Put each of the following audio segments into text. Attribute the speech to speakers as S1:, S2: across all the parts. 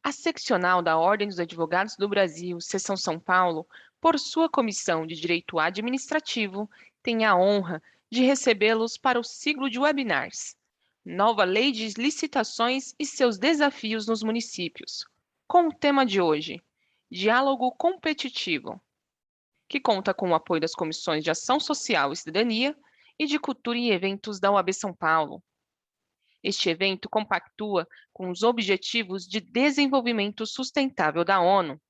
S1: A seccional da Ordem dos Advogados do Brasil, Seção São Paulo, por sua Comissão de Direito Administrativo, tem a honra de recebê-los para o ciclo de webinars Nova Lei de Licitações e seus desafios nos municípios, com o tema de hoje, Diálogo Competitivo, que conta com o apoio das Comissões de Ação Social e Cidadania e de Cultura e Eventos da OAB São Paulo. Este evento compactua com os Objetivos de Desenvolvimento Sustentável da ONU.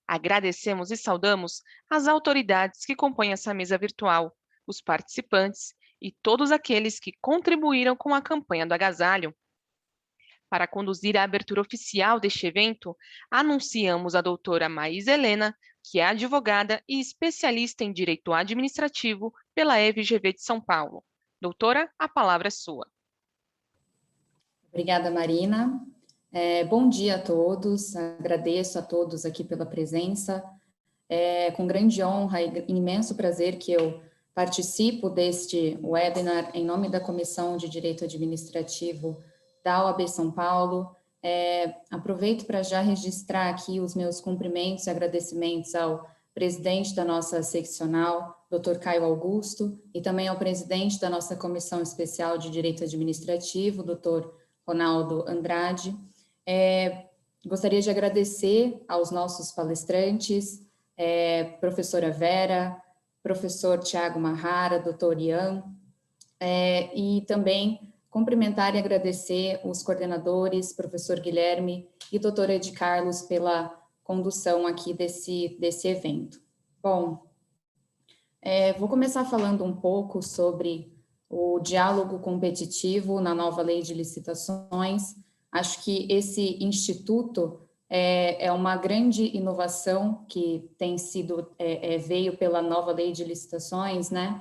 S1: Agradecemos e saudamos as autoridades que compõem essa mesa virtual, os participantes e todos aqueles que contribuíram com a campanha do agasalho. Para conduzir a abertura oficial deste evento, anunciamos a doutora Maísa Helena, que é advogada e especialista em Direito Administrativo pela FGV de São Paulo. Doutora, a palavra é sua.
S2: Obrigada, Marina. Bom dia a todos, agradeço a todos aqui pela presença. É com grande honra e imenso prazer que eu participo deste webinar em nome da Comissão de Direito Administrativo da OAB São Paulo. Aproveito para já registrar aqui os meus cumprimentos e agradecimentos ao presidente da nossa seccional, Dr. Caio Augusto, e também ao presidente da nossa Comissão Especial de Direito Administrativo, Dr. Ronaldo Andrade. Gostaria de agradecer aos nossos palestrantes, professora Vera, professor Tiago Mahara, doutor Ian, e também cumprimentar e agradecer os coordenadores, professor Guilherme e doutor Ed Carlos, pela condução aqui desse evento. Bom, vou começar falando um pouco sobre o diálogo competitivo na nova lei de licitações. Acho que esse instituto é uma grande inovação que tem sido, veio pela nova lei de licitações, né?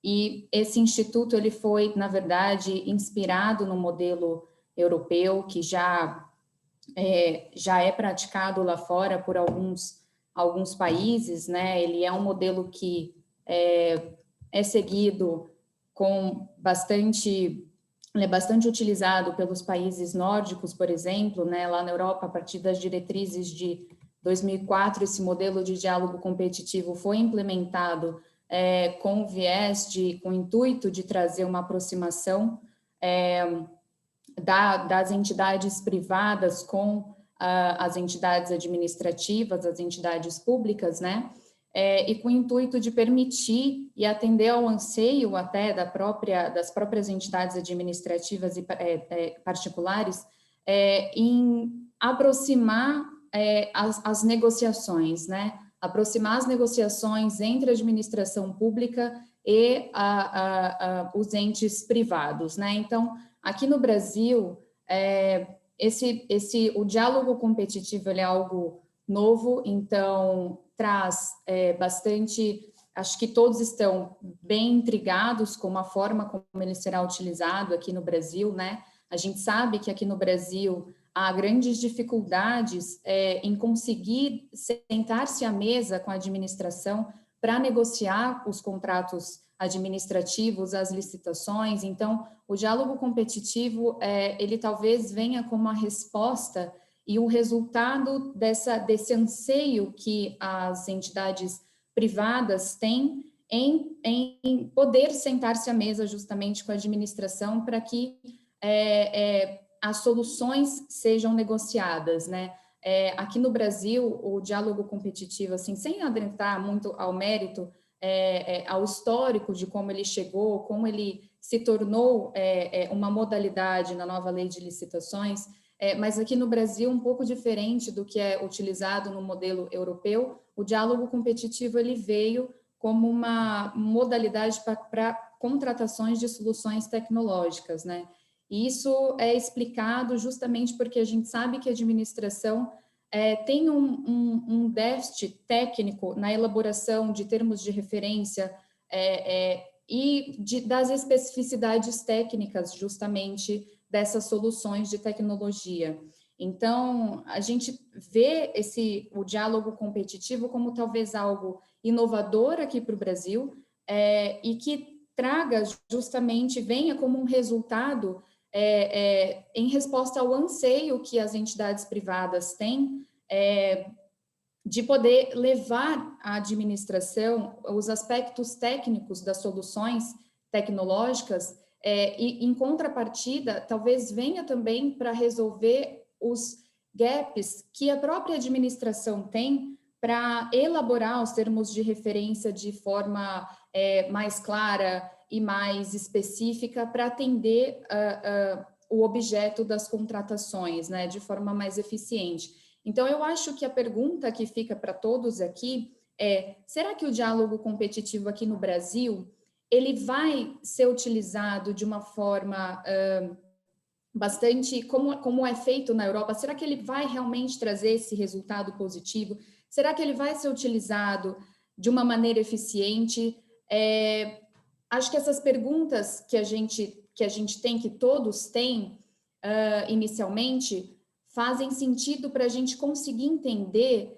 S2: E esse instituto, ele foi, na verdade, inspirado no modelo europeu, que já é praticado lá fora por alguns países, né? Ele é um modelo que é seguido com bastante... Ele é bastante utilizado pelos países nórdicos, por exemplo, né? Lá na Europa, a partir das diretrizes de 2004, esse modelo de diálogo competitivo foi implementado com o intuito de trazer uma aproximação das entidades privadas com as entidades administrativas, as entidades públicas, né? E com o intuito de permitir e atender ao anseio até das próprias entidades administrativas e particulares em aproximar as negociações, né? Aproximar as negociações entre a administração pública e os entes privados, né? Então, aqui no Brasil, o diálogo competitivo ele é algo novo, então traz bastante, acho que todos estão bem intrigados com a forma como ele será utilizado aqui no Brasil, né? A gente sabe que aqui no Brasil há grandes dificuldades em conseguir sentar-se à mesa com a administração para negociar os contratos administrativos, as licitações. Então, o diálogo competitivo, ele talvez venha como uma resposta e o resultado desse anseio que as entidades privadas têm em poder sentar-se à mesa justamente com a administração para que as soluções sejam negociadas, né? Aqui no Brasil, o diálogo competitivo, assim, sem adentrar muito ao mérito, ao histórico de como ele chegou, como ele se tornou uma modalidade na nova lei de licitações, mas aqui no Brasil, um pouco diferente do que é utilizado no modelo europeu, o diálogo competitivo ele veio como uma modalidade para contratações de soluções tecnológicas, né? E isso é explicado justamente porque a gente sabe que a administração tem um déficit técnico na elaboração de termos de referência e das especificidades técnicas, justamente, dessas soluções de tecnologia. Então, a gente vê o diálogo competitivo como talvez algo inovador aqui para o Brasil e que traga justamente, venha como um resultado em resposta ao anseio que as entidades privadas têm de poder levar à administração os aspectos técnicos das soluções tecnológicas e, em contrapartida, talvez venha também para resolver os gaps que a própria administração tem para elaborar os termos de referência de forma mais clara e mais específica para atender o objeto das contratações, né, de forma mais eficiente. Então, eu acho que a pergunta que fica para todos aqui é: será que o diálogo competitivo aqui no Brasil ele vai ser utilizado de uma forma bastante, como é feito na Europa? Será que ele vai realmente trazer esse resultado positivo? Será que ele vai ser utilizado de uma maneira eficiente? Acho que essas perguntas que a gente tem, que todos têm inicialmente, fazem sentido para a gente conseguir entender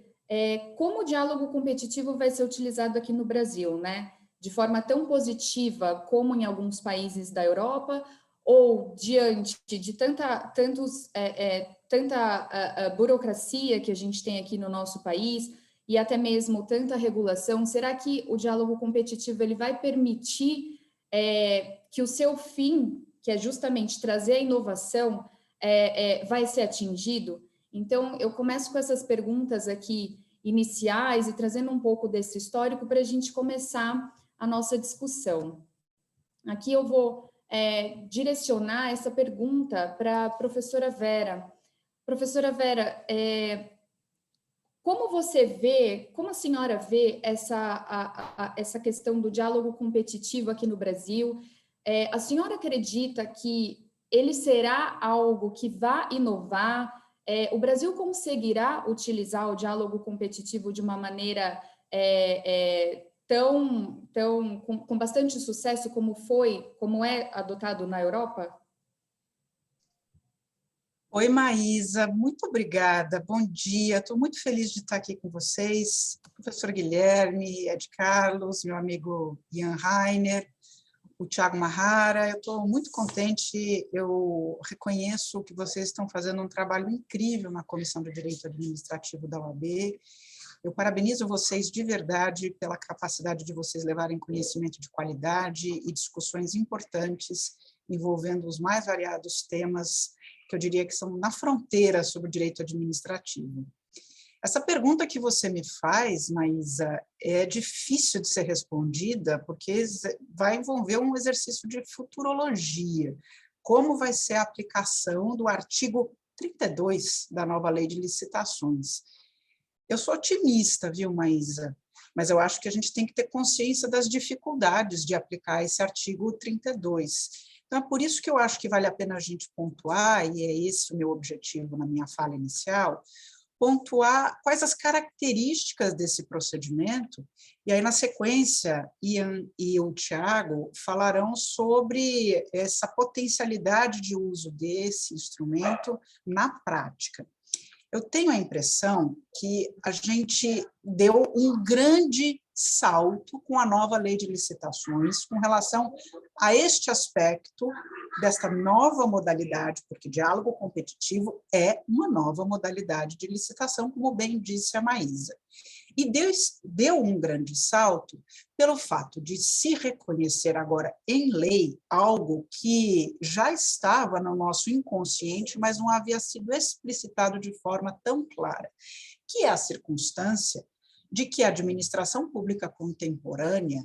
S2: como o diálogo competitivo vai ser utilizado aqui no Brasil, né? De forma tão positiva como em alguns países da Europa, ou diante de tanta burocracia que a gente tem aqui no nosso país, e até mesmo tanta regulação. Será que o diálogo competitivo ele vai permitir que o seu fim, que é justamente trazer a inovação, vai ser atingido? Então, eu começo com essas perguntas aqui iniciais e trazendo um pouco desse histórico para a gente começar a nossa discussão. Aqui eu vou direcionar essa pergunta para a professora Vera. Professora Vera, como a senhora vê essa questão do diálogo competitivo aqui no Brasil? A senhora acredita que ele será algo que vá inovar? O Brasil conseguirá utilizar o diálogo competitivo de uma maneira com bastante sucesso como é adotado na Europa?
S3: Oi, Maísa, muito obrigada, bom dia, estou muito feliz de estar aqui com vocês, professor Guilherme, Ed Carlos, meu amigo Ian Rainer, o Thiago Mahara, eu estou muito contente, eu reconheço que vocês estão fazendo um trabalho incrível na Comissão de Direito Administrativo da OAB, eu parabenizo vocês de verdade pela capacidade de vocês levarem conhecimento de qualidade e discussões importantes envolvendo os mais variados temas que eu diria que são na fronteira sobre o direito administrativo. Essa pergunta que você me faz, Maísa, é difícil de ser respondida, porque vai envolver um exercício de futurologia. Como vai ser a aplicação do artigo 32 da nova lei de licitações? Eu sou otimista, viu, Maísa? Mas eu acho que a gente tem que ter consciência das dificuldades de aplicar esse artigo 32. Então, é por isso que eu acho que vale a pena a gente pontuar, e é esse o meu objetivo na minha fala inicial, pontuar quais as características desse procedimento, e aí, na sequência, Ian e o Thiago falarão sobre essa potencialidade de uso desse instrumento na prática. Eu tenho a impressão que a gente deu um grande salto com a nova lei de licitações com relação a este aspecto desta nova modalidade, porque diálogo competitivo é uma nova modalidade de licitação, como bem disse a Maísa. E deu um grande salto pelo fato de se reconhecer agora em lei algo que já estava no nosso inconsciente, mas não havia sido explicitado de forma tão clara, que é a circunstância de que a administração pública contemporânea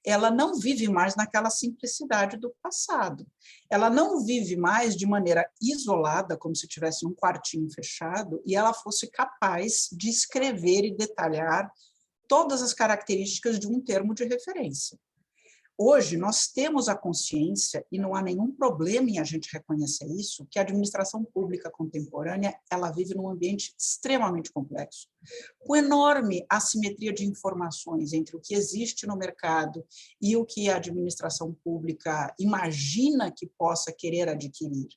S3: ela não vive mais naquela simplicidade do passado. Ela não vive mais de maneira isolada, como se tivesse um quartinho fechado, e ela fosse capaz de escrever e detalhar todas as características de um termo de referência. Hoje, nós temos a consciência, e não há nenhum problema em a gente reconhecer isso, que a administração pública contemporânea ela vive num ambiente extremamente complexo, com enorme assimetria de informações entre o que existe no mercado e o que a administração pública imagina que possa querer adquirir.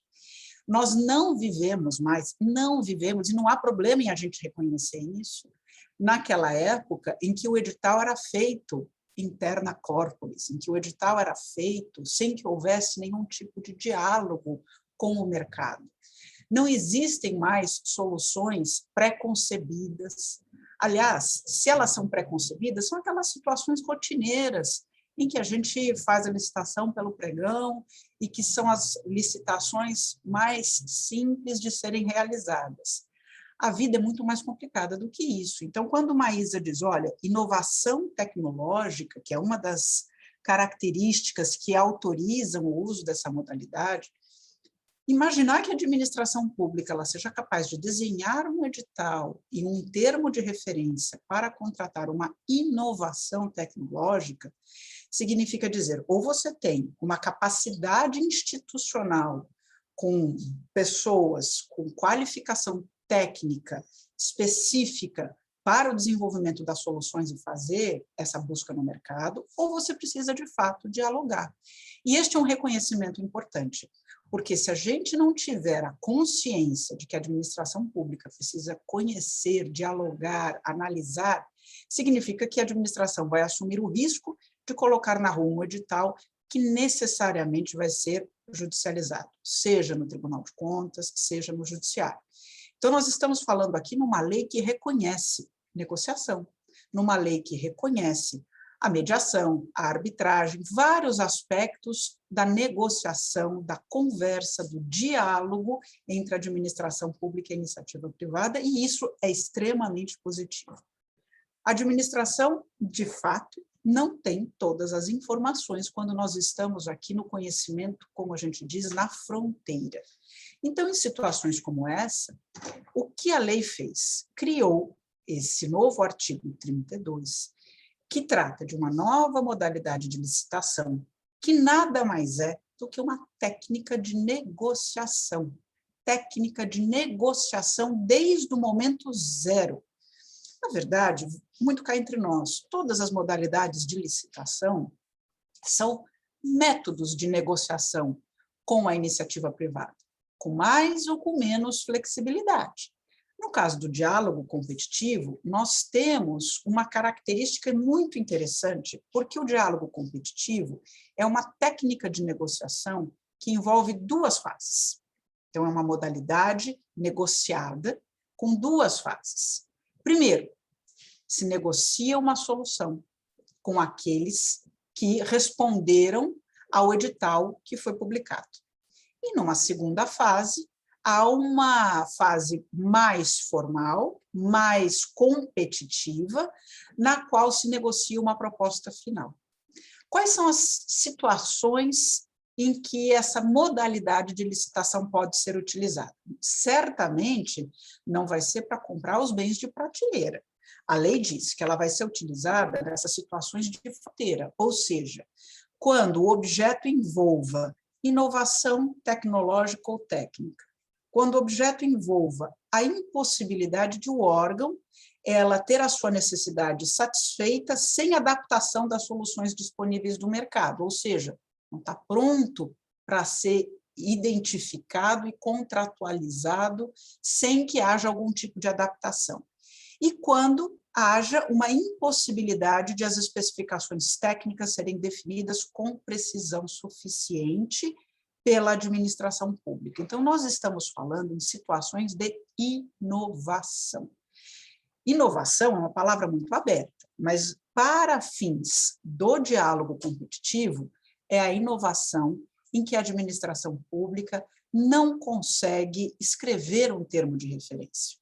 S3: Nós não vivemos, e não há problema em a gente reconhecer isso, naquela época em que o edital era feito interna corporis, em que o edital era feito sem que houvesse nenhum tipo de diálogo com o mercado. Não existem mais soluções pré-concebidas. Aliás, se elas são pré-concebidas, são aquelas situações rotineiras em que a gente faz a licitação pelo pregão e que são as licitações mais simples de serem realizadas. A vida é muito mais complicada do que isso. Então, quando Maísa diz, olha, inovação tecnológica, que é uma das características que autorizam o uso dessa modalidade, imaginar que a administração pública ela seja capaz de desenhar um edital e um termo de referência para contratar uma inovação tecnológica significa dizer, ou você tem uma capacidade institucional com pessoas com qualificação técnica específica para o desenvolvimento das soluções e fazer essa busca no mercado, ou você precisa, de fato, dialogar. E este é um reconhecimento importante, porque se a gente não tiver a consciência de que a administração pública precisa conhecer, dialogar, analisar, significa que a administração vai assumir o risco de colocar na rua um edital que necessariamente vai ser judicializado, seja no Tribunal de Contas, seja no Judiciário. Então, nós estamos falando aqui numa lei que reconhece negociação, numa lei que reconhece a mediação, a arbitragem, vários aspectos da negociação, da conversa, do diálogo entre a administração pública e a iniciativa privada, e isso é extremamente positivo. A administração, de fato, não tem todas as informações quando nós estamos aqui no conhecimento, como a gente diz, na fronteira. Então, em situações como essa, o que a lei fez? Criou esse novo artigo 32, que trata de uma nova modalidade de licitação, que nada mais é do que uma técnica de negociação. Técnica de negociação desde o momento zero. Na verdade, muito cá entre nós, todas as modalidades de licitação são métodos de negociação com a iniciativa privada, com mais ou com menos flexibilidade. No caso do diálogo competitivo, nós temos uma característica muito interessante, porque o diálogo competitivo é uma técnica de negociação que envolve duas fases. Então, é uma modalidade negociada com duas fases. Primeiro, se negocia uma solução com aqueles que responderam ao edital que foi publicado. E numa segunda fase, há uma fase mais formal, mais competitiva, na qual se negocia uma proposta final. Quais são as situações em que essa modalidade de licitação pode ser utilizada? Certamente não vai ser para comprar os bens de prateleira. A lei diz que ela vai ser utilizada nessas situações de fronteira, ou seja, quando o objeto envolva inovação tecnológica ou técnica, quando o objeto envolva a impossibilidade de o órgão ela ter a sua necessidade satisfeita sem adaptação das soluções disponíveis do mercado, ou seja, não está pronto para ser identificado e contratualizado sem que haja algum tipo de adaptação. E quando haja uma impossibilidade de as especificações técnicas serem definidas com precisão suficiente pela administração pública. Então, nós estamos falando em situações de inovação. Inovação é uma palavra muito aberta, mas para fins do diálogo competitivo, é a inovação em que a administração pública não consegue escrever um termo de referência.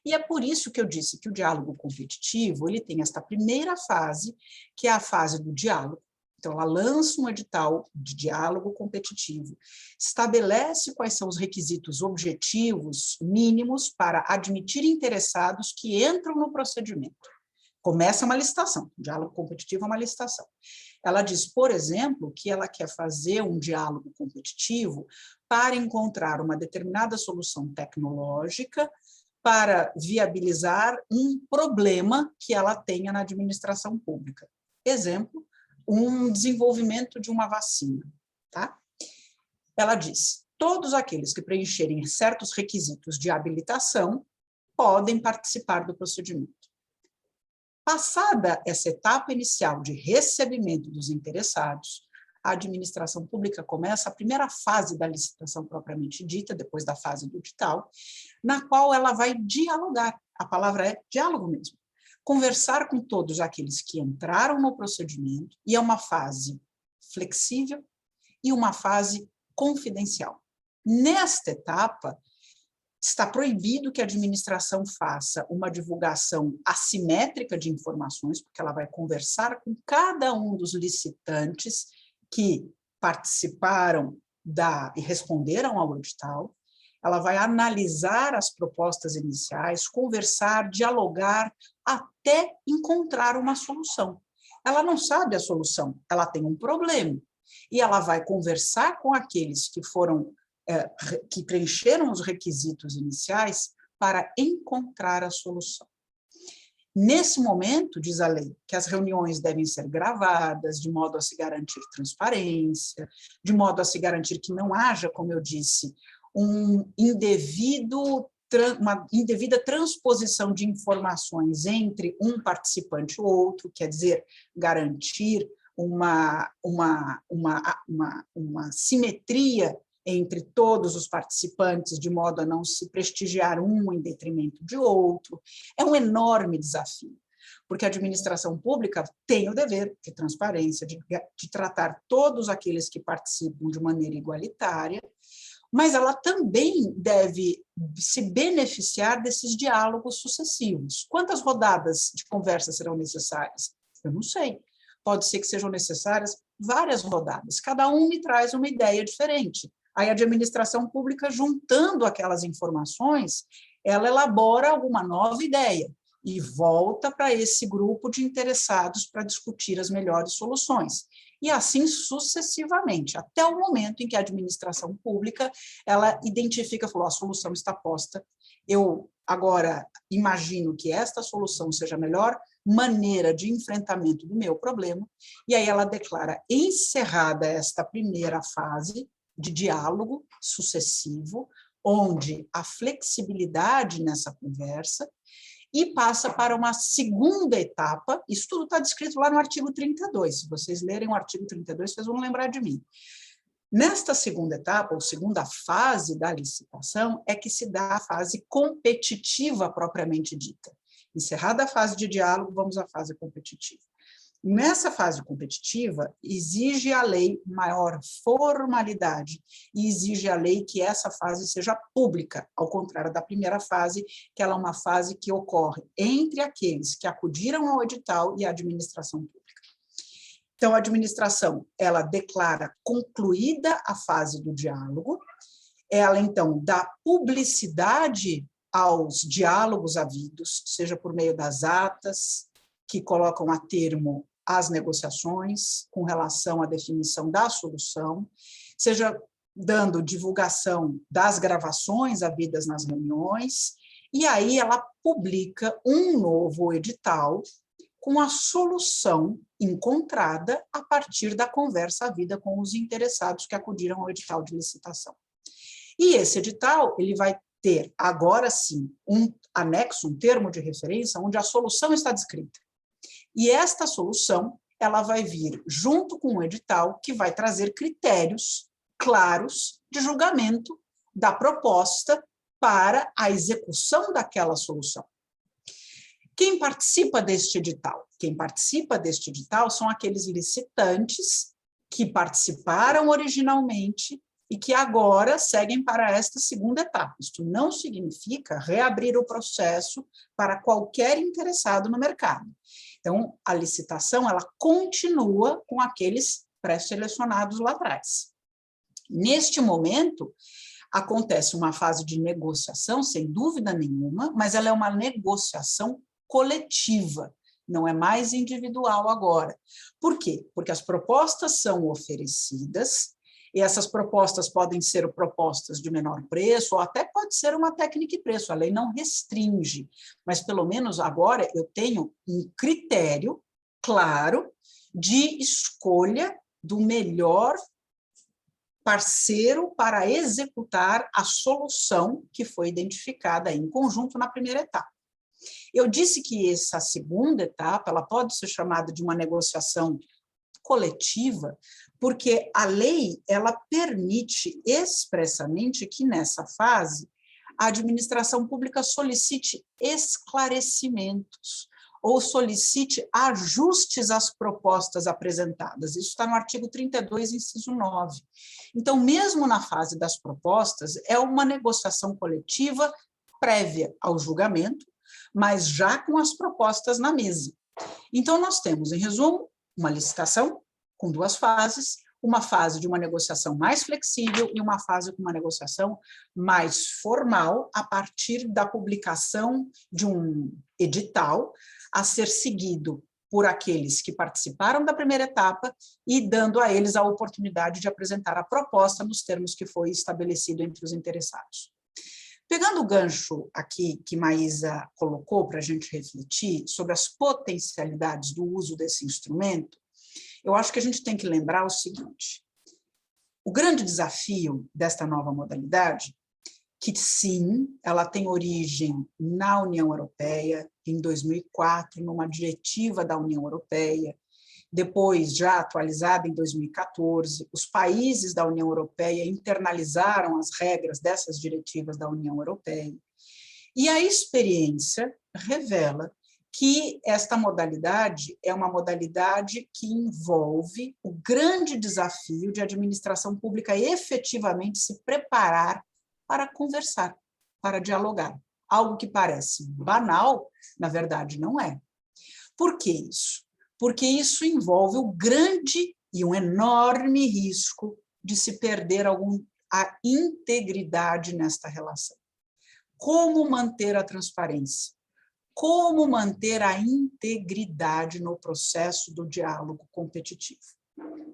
S3: E é por isso que eu disse que o diálogo competitivo ele tem esta primeira fase, que é a fase do diálogo. Então, ela lança um edital de diálogo competitivo, estabelece quais são os requisitos objetivos mínimos para admitir interessados que entram no procedimento. Começa uma licitação, o diálogo competitivo é uma licitação. Ela diz, por exemplo, que ela quer fazer um diálogo competitivo para encontrar uma determinada solução tecnológica para viabilizar um problema que ela tenha na administração pública. Exemplo, um desenvolvimento de uma vacina. Tá? Ela diz, todos aqueles que preencherem certos requisitos de habilitação podem participar do procedimento. Passada essa etapa inicial de recebimento dos interessados, a administração pública começa a primeira fase da licitação propriamente dita, depois da fase do edital, na qual ela vai dialogar, a palavra é diálogo mesmo, conversar com todos aqueles que entraram no procedimento, e é uma fase flexível e uma fase confidencial. Nesta etapa, está proibido que a administração faça uma divulgação assimétrica de informações, porque ela vai conversar com cada um dos licitantes que participaram e responderam ao edital, ela vai analisar as propostas iniciais, conversar, dialogar, até encontrar uma solução. Ela não sabe a solução, ela tem um problema, e ela vai conversar com aqueles que preencheram os requisitos iniciais para encontrar a solução. Nesse momento, diz a lei, que as reuniões devem ser gravadas, de modo a se garantir transparência, de modo a se garantir que não haja, como eu disse, uma indevida transposição de informações entre um participante e outro, quer dizer, garantir uma simetria entre todos os participantes, de modo a não se prestigiar um em detrimento de outro. É um enorme desafio, porque a administração pública tem o dever de transparência, de tratar todos aqueles que participam de maneira igualitária, mas ela também deve se beneficiar desses diálogos sucessivos. Quantas rodadas de conversa serão necessárias? Eu não sei. Pode ser que sejam necessárias várias rodadas. Cada um me traz uma ideia diferente. Aí a administração pública, juntando aquelas informações, ela elabora alguma nova ideia e volta para esse grupo de interessados para discutir as melhores soluções. E assim sucessivamente, até o momento em que a administração pública ela identifica, falou, a solução está posta, eu agora imagino que esta solução seja a melhor maneira de enfrentamento do meu problema, e aí ela declara encerrada esta primeira fase de diálogo sucessivo, onde a flexibilidade nessa conversa, e passa para uma segunda etapa, isso tudo está descrito lá no artigo 32, se vocês lerem o artigo 32, vocês vão lembrar de mim. Nesta segunda etapa, ou segunda fase da licitação, é que se dá a fase competitiva propriamente dita. Encerrada a fase de diálogo, vamos à fase competitiva. Nessa fase competitiva, exige a lei maior formalidade e exige a lei que essa fase seja pública, ao contrário da primeira fase, que ela é uma fase que ocorre entre aqueles que acudiram ao edital e a administração pública. Então, a administração, ela declara concluída a fase do diálogo, ela, então, dá publicidade aos diálogos havidos, seja por meio das atas, que colocam a termo as negociações com relação à definição da solução, seja dando divulgação das gravações havidas nas reuniões, e aí ela publica um novo edital com a solução encontrada a partir da conversa havida com os interessados que acudiram ao edital de licitação. E esse edital, ele vai ter, agora sim, um anexo, um termo de referência, onde a solução está descrita. E esta solução, ela vai vir junto com o edital, que vai trazer critérios claros de julgamento da proposta para a execução daquela solução. Quem participa deste edital? Quem participa deste edital são aqueles licitantes que participaram originalmente e que agora seguem para esta segunda etapa. Isto não significa reabrir o processo para qualquer interessado no mercado. Então, a licitação, ela continua com aqueles pré-selecionados lá atrás. Neste momento, acontece uma fase de negociação, sem dúvida nenhuma, mas ela é uma negociação coletiva, não é mais individual agora. Por quê? Porque as propostas são oferecidas, e essas propostas podem ser propostas de menor preço, ou até pode ser uma técnica e preço, a lei não restringe, mas pelo menos agora eu tenho um critério claro de escolha do melhor parceiro para executar a solução que foi identificada em conjunto na primeira etapa. Eu disse que essa segunda etapa ela pode ser chamada de uma negociação coletiva, porque a lei ela permite expressamente que, nessa fase, a administração pública solicite esclarecimentos ou solicite ajustes às propostas apresentadas. Isso está no artigo 32, inciso 9. Então, mesmo na fase das propostas, é uma negociação coletiva prévia ao julgamento, mas já com as propostas na mesa. Então, nós temos, em resumo, uma licitação com duas fases, uma fase de uma negociação mais flexível e uma fase com uma negociação mais formal, a partir da publicação de um edital a ser seguido por aqueles que participaram da primeira etapa e dando a eles a oportunidade de apresentar a proposta nos termos que foi estabelecido entre os interessados. Pegando o gancho aqui que Maísa colocou para a gente refletir sobre as potencialidades do uso desse instrumento, eu acho que a gente tem que lembrar o seguinte: o grande desafio desta nova modalidade, que sim, ela tem origem na União Europeia, em 2004, numa diretiva da União Europeia, depois já atualizada em 2014, os países da União Europeia internalizaram as regras dessas diretivas da União Europeia, e a experiência revela que esta modalidade é uma modalidade que envolve o grande desafio de a administração pública efetivamente se preparar para conversar, para dialogar. Algo que parece banal, na verdade não é. Por que isso? Porque isso envolve o grande e um enorme risco de se perder a integridade nesta relação. Como manter a transparência? Como manter a integridade no processo do diálogo competitivo?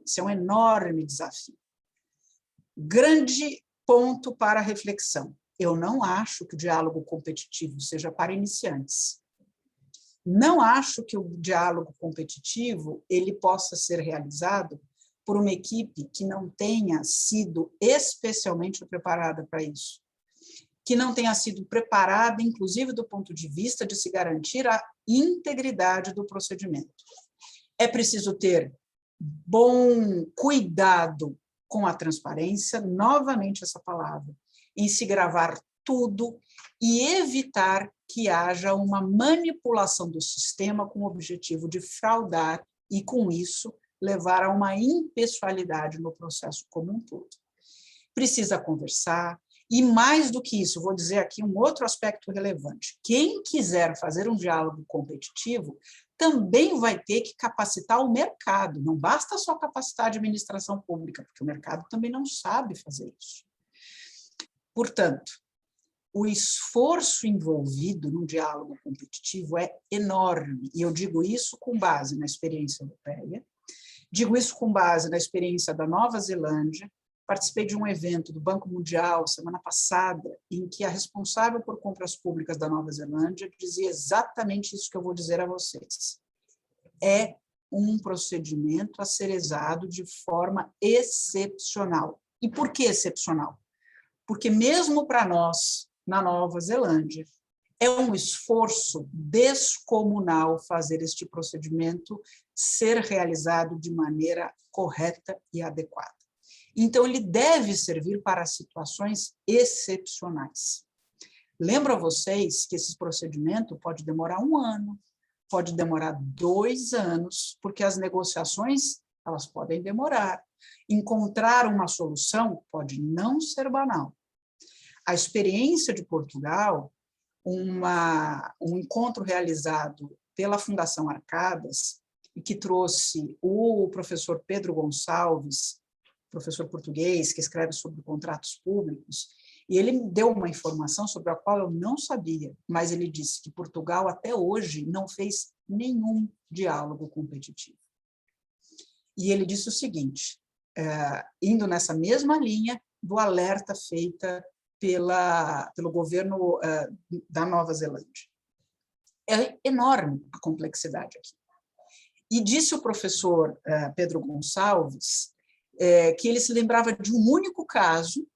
S3: Esse é um enorme desafio. Grande ponto para reflexão. Eu não acho que o diálogo competitivo seja para iniciantes. Não acho que o diálogo competitivo ele possa ser realizado por uma equipe que não tenha sido especialmente preparada para isso, que não tenha sido preparada, inclusive do ponto de vista de se garantir a integridade do procedimento. É preciso ter bom cuidado com a transparência, novamente essa palavra, em se gravar tudo e evitar que haja uma manipulação do sistema com o objetivo de fraudar e, com isso, levar a uma impessoalidade no processo como um todo. Precisa conversar, e mais do que isso, vou dizer aqui um outro aspecto relevante. Quem quiser fazer um diálogo competitivo também vai ter que capacitar o mercado, não basta só capacitar a administração pública, porque o mercado também não sabe fazer isso. Portanto, o esforço envolvido no diálogo competitivo é enorme, e eu digo isso com base na experiência europeia, digo isso com base na experiência da Nova Zelândia. Participei de um evento do Banco Mundial semana passada, em que a responsável por compras públicas da Nova Zelândia dizia exatamente isso que eu vou dizer a vocês. É um procedimento a ser exado de forma excepcional. E por que excepcional? Porque mesmo para nós, na Nova Zelândia, é um esforço descomunal fazer este procedimento ser realizado de maneira correta e adequada. Então, ele deve servir para situações excepcionais. Lembro a vocês que esse procedimento pode demorar 1 ano, pode demorar 2 anos, porque as negociações elas podem demorar. Encontrar uma solução pode não ser banal. A experiência de Portugal, um encontro realizado pela Fundação Arcadas, e que trouxe o professor Pedro Gonçalves, professor português, que escreve sobre contratos públicos, e ele me deu uma informação sobre a qual eu não sabia, mas ele disse que Portugal, até hoje, não fez nenhum diálogo competitivo. E ele disse o seguinte, indo nessa mesma linha do alerta feita pelo governo da Nova Zelândia. É enorme a complexidade aqui. E disse o professor Pedro Gonçalves que ele se lembrava de um único caso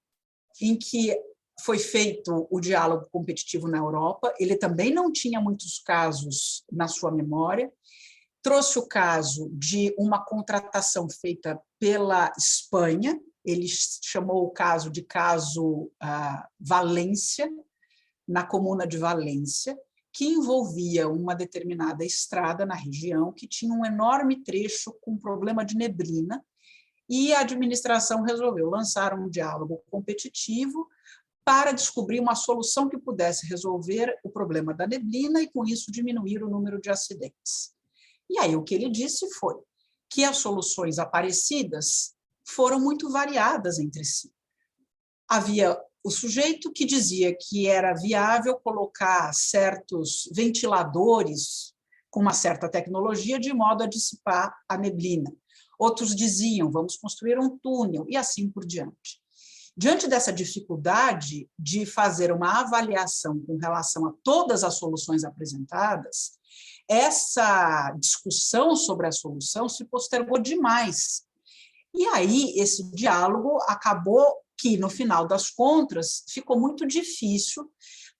S3: em que foi feito o diálogo competitivo na Europa, ele também não tinha muitos casos na sua memória, trouxe o caso de uma contratação feita pela Espanha, ele chamou o caso de caso Valência, na comuna de Valência, que envolvia uma determinada estrada na região que tinha um enorme trecho com problema de neblina, e a administração resolveu lançar um diálogo competitivo para descobrir uma solução que pudesse resolver o problema da neblina e, com isso, diminuir o número de acidentes. E aí o que ele disse foi que as soluções aparecidas foram muito variadas entre si. Havia o sujeito que dizia que era viável colocar certos ventiladores com uma certa tecnologia de modo a dissipar a neblina. Outros diziam, vamos construir um túnel, e assim por diante. Diante dessa dificuldade de fazer uma avaliação com relação a todas as soluções apresentadas, essa discussão sobre a solução se postergou demais. E aí esse diálogo acabou que, no final das contas, ficou muito difícil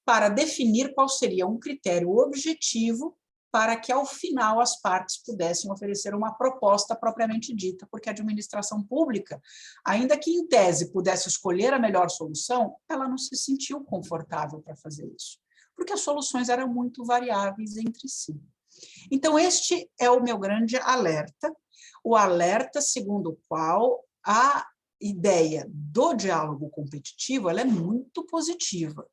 S3: para definir qual seria um critério objetivo para que, ao final, as partes pudessem oferecer uma proposta propriamente dita, porque a administração pública, ainda que em tese pudesse escolher a melhor solução, ela não se sentiu confortável para fazer isso, porque as soluções eram muito variáveis entre si. Então, este é o meu grande alerta, o alerta segundo o qual a ideia do diálogo competitivo ela é muito positiva,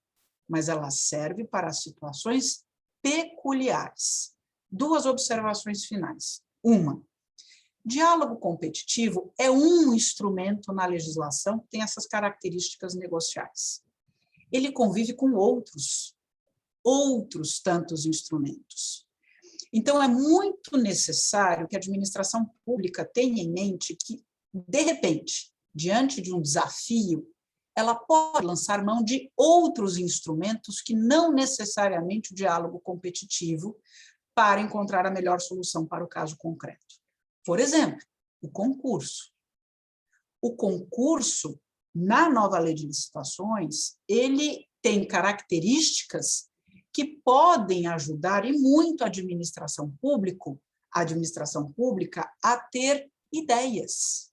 S3: mas ela serve para situações peculiares. Duas observações finais. Uma, diálogo competitivo é um instrumento na legislação que tem essas características negociais. Ele convive com outros tantos instrumentos. Então, é muito necessário que a administração pública tenha em mente que, de repente, diante de um desafio, ela pode lançar mão de outros instrumentos que não necessariamente o diálogo competitivo para encontrar a melhor solução para o caso concreto. Por exemplo, o concurso. O concurso, na nova lei de licitações, ele tem características que podem ajudar e muito a administração pública a ter ideias.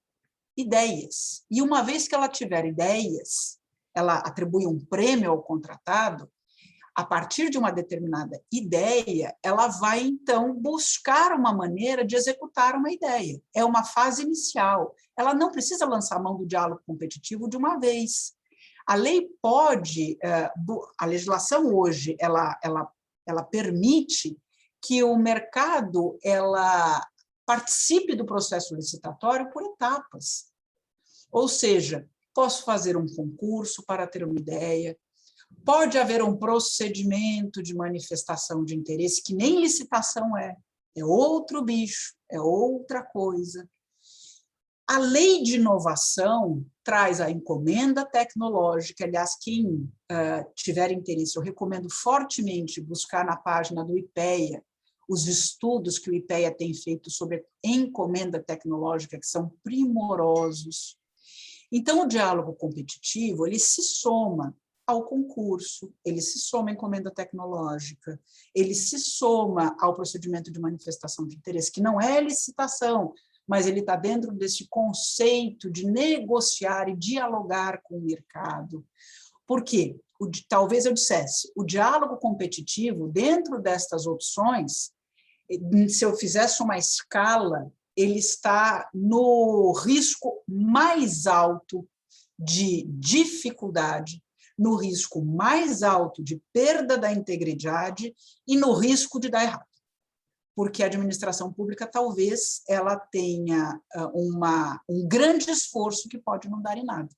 S3: E uma vez que ela tiver ideias, ela atribui um prêmio ao contratado, a partir de uma determinada ideia, ela vai, então, buscar uma maneira de executar uma ideia. É uma fase inicial. Ela não precisa lançar a mão do diálogo competitivo de uma vez. A lei pode, a legislação hoje, ela permite que o mercado participe do processo licitatório por etapas. Ou seja, posso fazer um concurso para ter uma ideia, pode haver um procedimento de manifestação de interesse, que nem licitação é outro bicho, é outra coisa. A lei de inovação traz a encomenda tecnológica, aliás, quem tiver interesse, eu recomendo fortemente buscar na página do IPEA os estudos que o IPEA tem feito sobre encomenda tecnológica, que são primorosos. Então, o diálogo competitivo, ele se soma ao concurso, ele se soma à encomenda tecnológica, ele se soma ao procedimento de manifestação de interesse, que não é licitação, mas ele está dentro desse conceito de negociar e dialogar com o mercado. Por quê? Talvez eu dissesse, o diálogo competitivo, dentro destas opções, se eu fizesse uma escala, ele está no risco mais alto de dificuldade, no risco mais alto de perda da integridade e no risco de dar errado. Porque a administração pública talvez ela tenha um grande esforço que pode não dar em nada.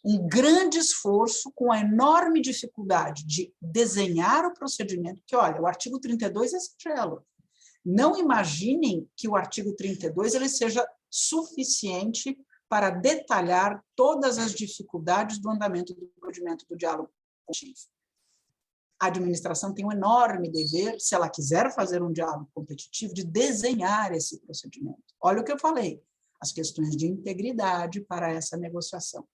S3: Um grande esforço com a enorme dificuldade de desenhar o procedimento, que, olha, o artigo 32 é singelo. Não imaginem que o artigo 32 ele seja suficiente para detalhar todas as dificuldades do andamento do procedimento do diálogo competitivo. A administração tem um enorme dever, se ela quiser fazer um diálogo competitivo, de desenhar esse procedimento. Olha o que eu falei, as questões de integridade para essa negociação.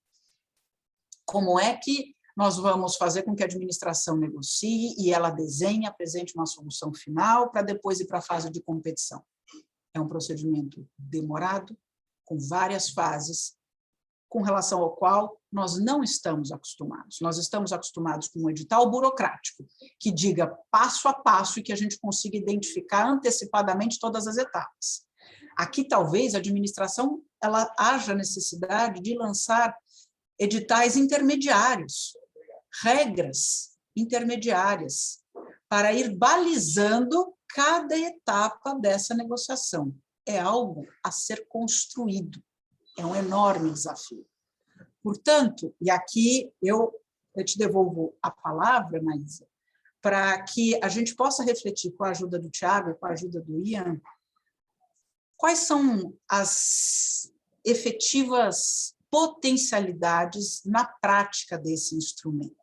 S3: Como é que nós vamos fazer com que a administração negocie e ela desenhe, apresente uma solução final para depois ir para a fase de competição. É um procedimento demorado, com várias fases, com relação ao qual nós não estamos acostumados. Nós estamos acostumados com um edital burocrático, que diga passo a passo e que a gente consiga identificar antecipadamente todas as etapas. Aqui, talvez, a administração ela haja necessidade de lançar editais intermediários, regras intermediárias, para ir balizando cada etapa dessa negociação. É algo a ser construído. É um enorme desafio. Portanto, e aqui eu te devolvo a palavra, Maísa, para que a gente possa refletir com a ajuda do Tiago e com a ajuda do Ian, quais são as efetivas potencialidades na prática desse instrumento.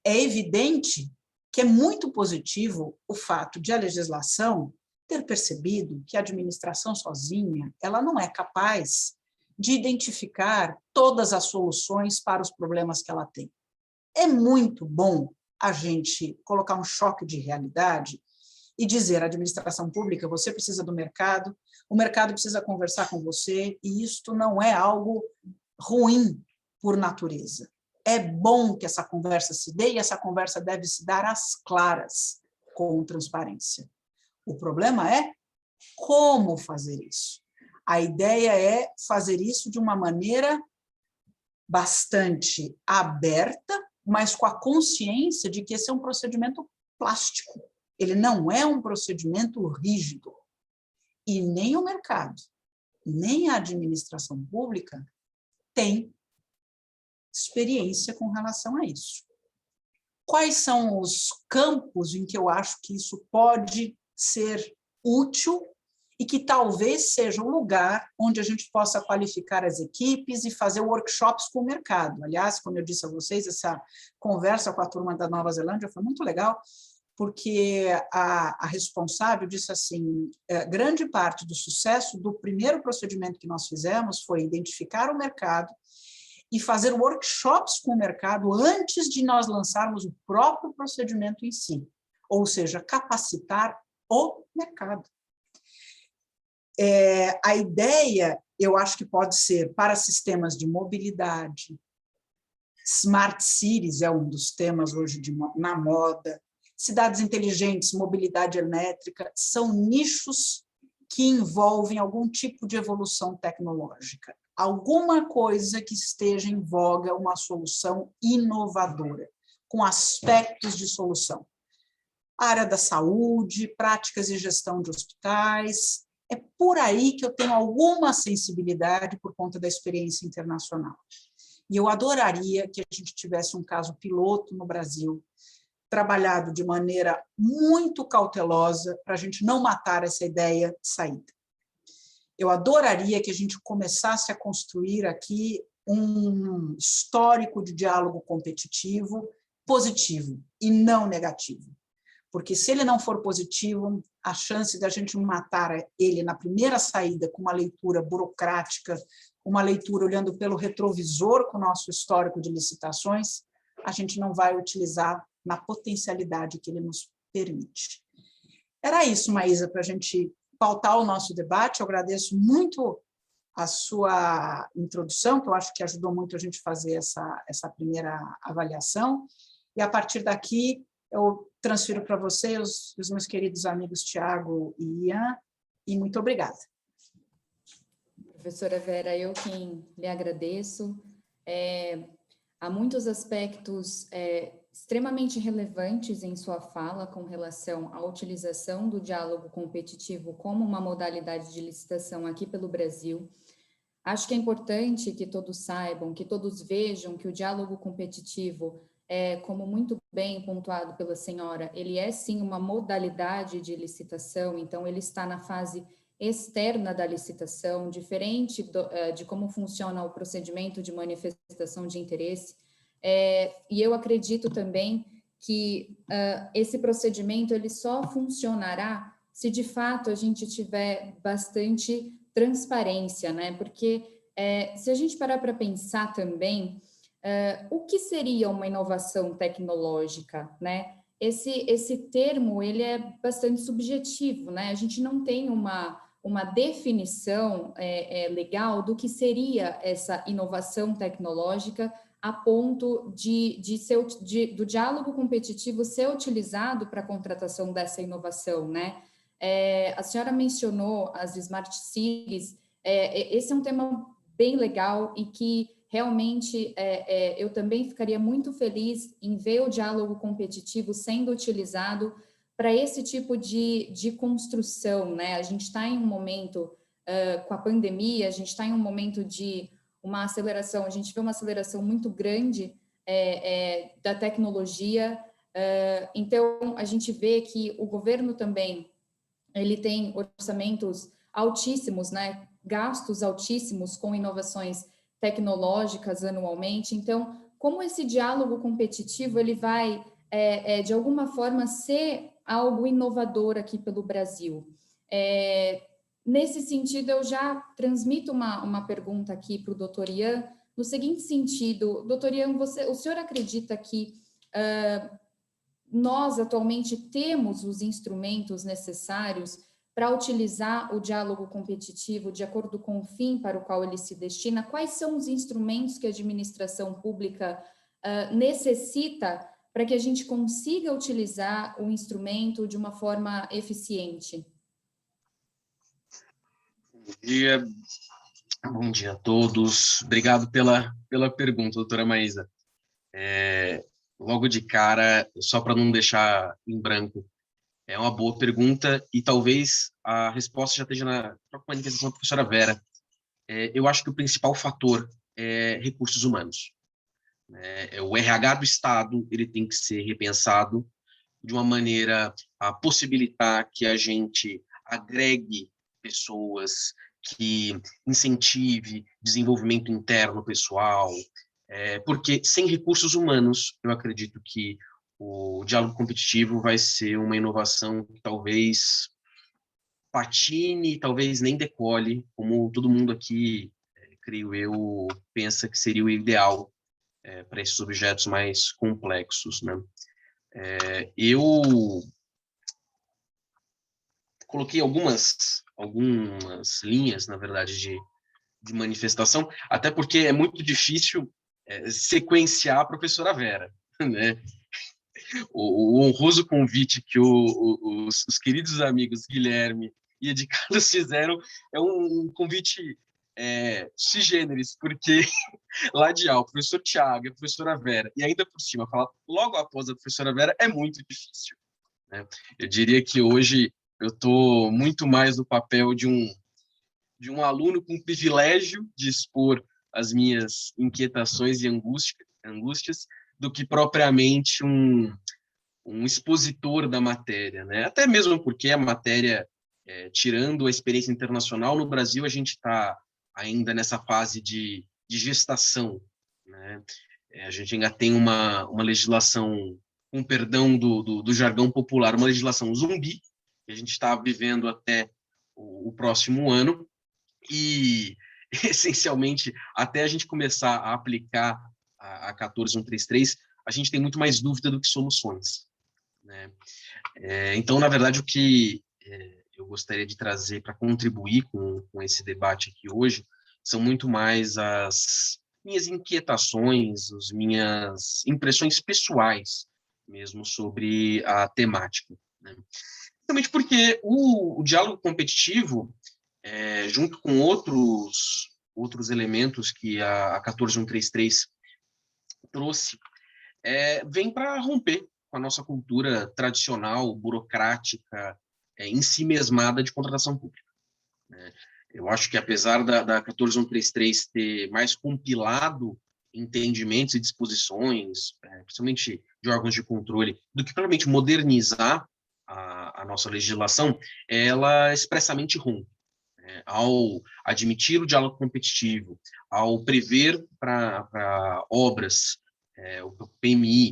S3: É evidente que é muito positivo o fato de a legislação ter percebido que a administração sozinha ela não é capaz de identificar todas as soluções para os problemas que ela tem. É muito bom a gente colocar um choque de realidade e dizer à administração pública, você precisa do mercado, o mercado precisa conversar com você, e isto não é algo ruim por natureza. É bom que essa conversa se dê, e essa conversa deve se dar às claras, com transparência. O problema é como fazer isso. A ideia é fazer isso de uma maneira bastante aberta, mas com a consciência de que esse é um procedimento plástico. Ele não é um procedimento rígido. E nem o mercado, nem a administração pública tem experiência com relação a isso. Quais são os campos em que eu acho que isso pode ser útil e que talvez seja um lugar onde a gente possa qualificar as equipes e fazer workshops com o mercado? Aliás, como eu disse a vocês, essa conversa com a turma da Nova Zelândia foi muito legal, porque a responsável disse assim, grande parte do sucesso do primeiro procedimento que nós fizemos foi identificar o mercado e fazer workshops com o mercado antes de nós lançarmos o próprio procedimento em si, ou seja, capacitar o mercado. A ideia, eu acho que pode ser para sistemas de mobilidade, smart cities é um dos temas hoje na moda, cidades inteligentes, mobilidade elétrica, são nichos que envolvem algum tipo de evolução tecnológica, alguma coisa que esteja em voga, uma solução inovadora, com aspectos de solução. A área da saúde, práticas de gestão de hospitais, é por aí que eu tenho alguma sensibilidade por conta da experiência internacional. E eu adoraria que a gente tivesse um caso piloto no Brasil, trabalhado de maneira muito cautelosa para a gente não matar essa ideia de saída. Eu adoraria que a gente começasse a construir aqui um histórico de diálogo competitivo positivo e não negativo. Porque se ele não for positivo, a chance da gente matar ele na primeira saída com uma leitura burocrática, uma leitura olhando pelo retrovisor com o nosso histórico de licitações, a gente não vai utilizar na potencialidade que ele nos permite. Era isso, Maísa, para a gente pautar o nosso debate. Eu agradeço muito a sua introdução, que eu acho que ajudou muito a gente a fazer essa primeira avaliação, e a partir daqui eu transfiro para você os meus queridos amigos Tiago e Ian, e muito obrigada.
S2: Professora Vera, eu quem lhe agradeço. Há muitos aspectos extremamente relevantes em sua fala com relação à utilização do diálogo competitivo como uma modalidade de licitação aqui pelo Brasil. Acho que é importante que todos saibam, que todos vejam que o diálogo competitivo, como muito bem pontuado pela senhora, ele é sim uma modalidade de licitação, então ele está na fase externa da licitação, diferente de como funciona o procedimento de manifestação de interesse. E eu acredito também que esse procedimento ele só funcionará se de fato a gente tiver bastante transparência, né? Porque se a gente parar para pensar também, O que seria uma inovação tecnológica, né? Esse termo, ele é bastante subjetivo, né? A gente não tem uma definição legal do que seria essa inovação tecnológica a ponto do diálogo competitivo ser utilizado para a contratação dessa inovação, né? A senhora mencionou as Smart Cities, esse é um tema bem legal e que realmente eu também ficaria muito feliz em ver o diálogo competitivo sendo utilizado para esse tipo de construção, né? A gente está em um momento, com a pandemia, a gente está em um momento de uma aceleração, a gente vê uma aceleração muito grande da tecnologia, então a gente vê que o governo também, ele tem orçamentos altíssimos, né? Gastos altíssimos com inovações tecnológicas anualmente. Então, como esse diálogo competitivo ele vai, de alguma forma, ser algo inovador aqui pelo Brasil? Nesse sentido, eu já transmito uma pergunta aqui para o doutor Ian, no seguinte sentido: doutor Ian, o senhor acredita que nós atualmente temos os instrumentos necessários para utilizar o diálogo competitivo de acordo com o fim para o qual ele se destina? Quais são os instrumentos que a administração pública necessita para que a gente consiga utilizar o instrumento de uma forma eficiente?
S4: Bom dia a todos. Obrigado pela pergunta, doutora Maísa. Logo de cara, só para não deixar em branco, é uma boa pergunta e talvez a resposta já esteja na própria manifestação da professora Vera. Eu acho que o principal fator é recursos humanos. O RH do Estado ele tem que ser repensado de uma maneira a possibilitar que a gente agregue pessoas, que incentive desenvolvimento interno pessoal, porque sem recursos humanos, eu acredito que o diálogo competitivo vai ser uma inovação que talvez patine, talvez nem decole, como todo mundo aqui, creio eu, pensa que seria o ideal para esses objetos mais complexos, né? Eu coloquei algumas linhas, na verdade, de manifestação, até porque é muito difícil sequenciar a professora Vera, né? O honroso convite que os queridos amigos Guilherme e Ed Carlos fizeram é um convite sui generis, porque lá de o professor Tiago e a professora Vera, e ainda por cima, falar logo após a professora Vera é muito difícil, né? Eu diria que hoje eu estou muito mais no papel de um aluno com privilégio de expor as minhas inquietações e angústias do que propriamente um expositor da matéria, né? Até mesmo porque a matéria, tirando a experiência internacional, no Brasil a gente está ainda nessa fase de gestação, né? A gente ainda tem uma legislação, com perdão do jargão popular, uma legislação zumbi, que a gente está vivendo até o próximo ano, e, essencialmente, até a gente começar a aplicar a 14133, a gente tem muito mais dúvida do que soluções, né? Então, na verdade, o que eu gostaria de trazer para contribuir com esse debate aqui hoje são muito mais as minhas inquietações, as minhas impressões pessoais mesmo sobre a temática, né? Justamente porque o diálogo competitivo, junto com outros elementos que a 14133 trouxe, vem para romper com a nossa cultura tradicional, burocrática, ensimesmada de contratação pública, né? Eu acho que, apesar da 14133 ter mais compilado entendimentos e disposições, principalmente de órgãos de controle, do que provavelmente modernizar a nossa legislação, ela expressamente rompe, ao admitir o diálogo competitivo, ao prever para obras, o PMI,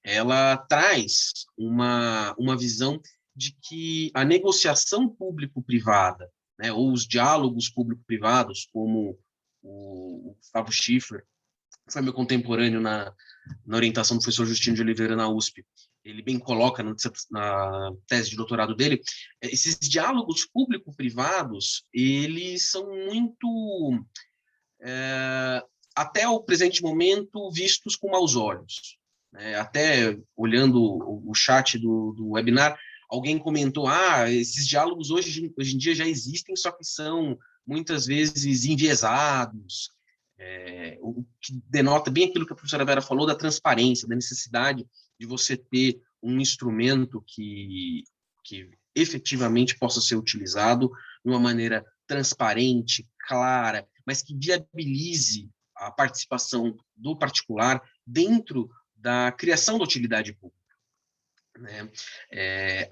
S4: ela traz uma visão de que a negociação público-privada, ou os diálogos público-privados, como o Gustavo Schiffer foi meu contemporâneo na orientação do professor Justino de Oliveira na USP, ele bem coloca na tese de doutorado dele, esses diálogos público-privados, eles são muito, até o presente momento, vistos com maus olhos. Até olhando o chat do webinar, alguém comentou, esses diálogos hoje em dia já existem, só que são muitas vezes enviesados, o que denota bem aquilo que a professora Vera falou da transparência, da necessidade de você ter um instrumento que efetivamente possa ser utilizado de uma maneira transparente, clara, mas que viabilize a participação do particular dentro da criação da utilidade pública.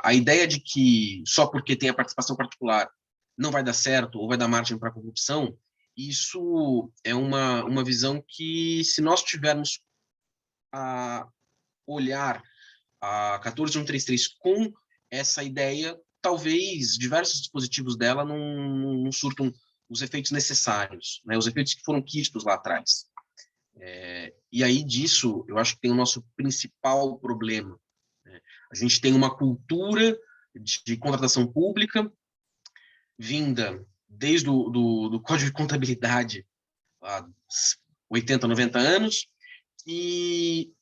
S4: A ideia de que só porque tem a participação particular não vai dar certo ou vai dar margem para a corrupção, isso é uma visão que, se nós tivermos a olhar a 14133 com essa ideia, talvez diversos dispositivos dela não surtam os efeitos necessários, os efeitos que foram quistos lá atrás. E aí disso, eu acho que tem o nosso principal problema. A gente tem uma cultura de contratação pública vinda desde do Código de Contabilidade há 80, 90 anos, e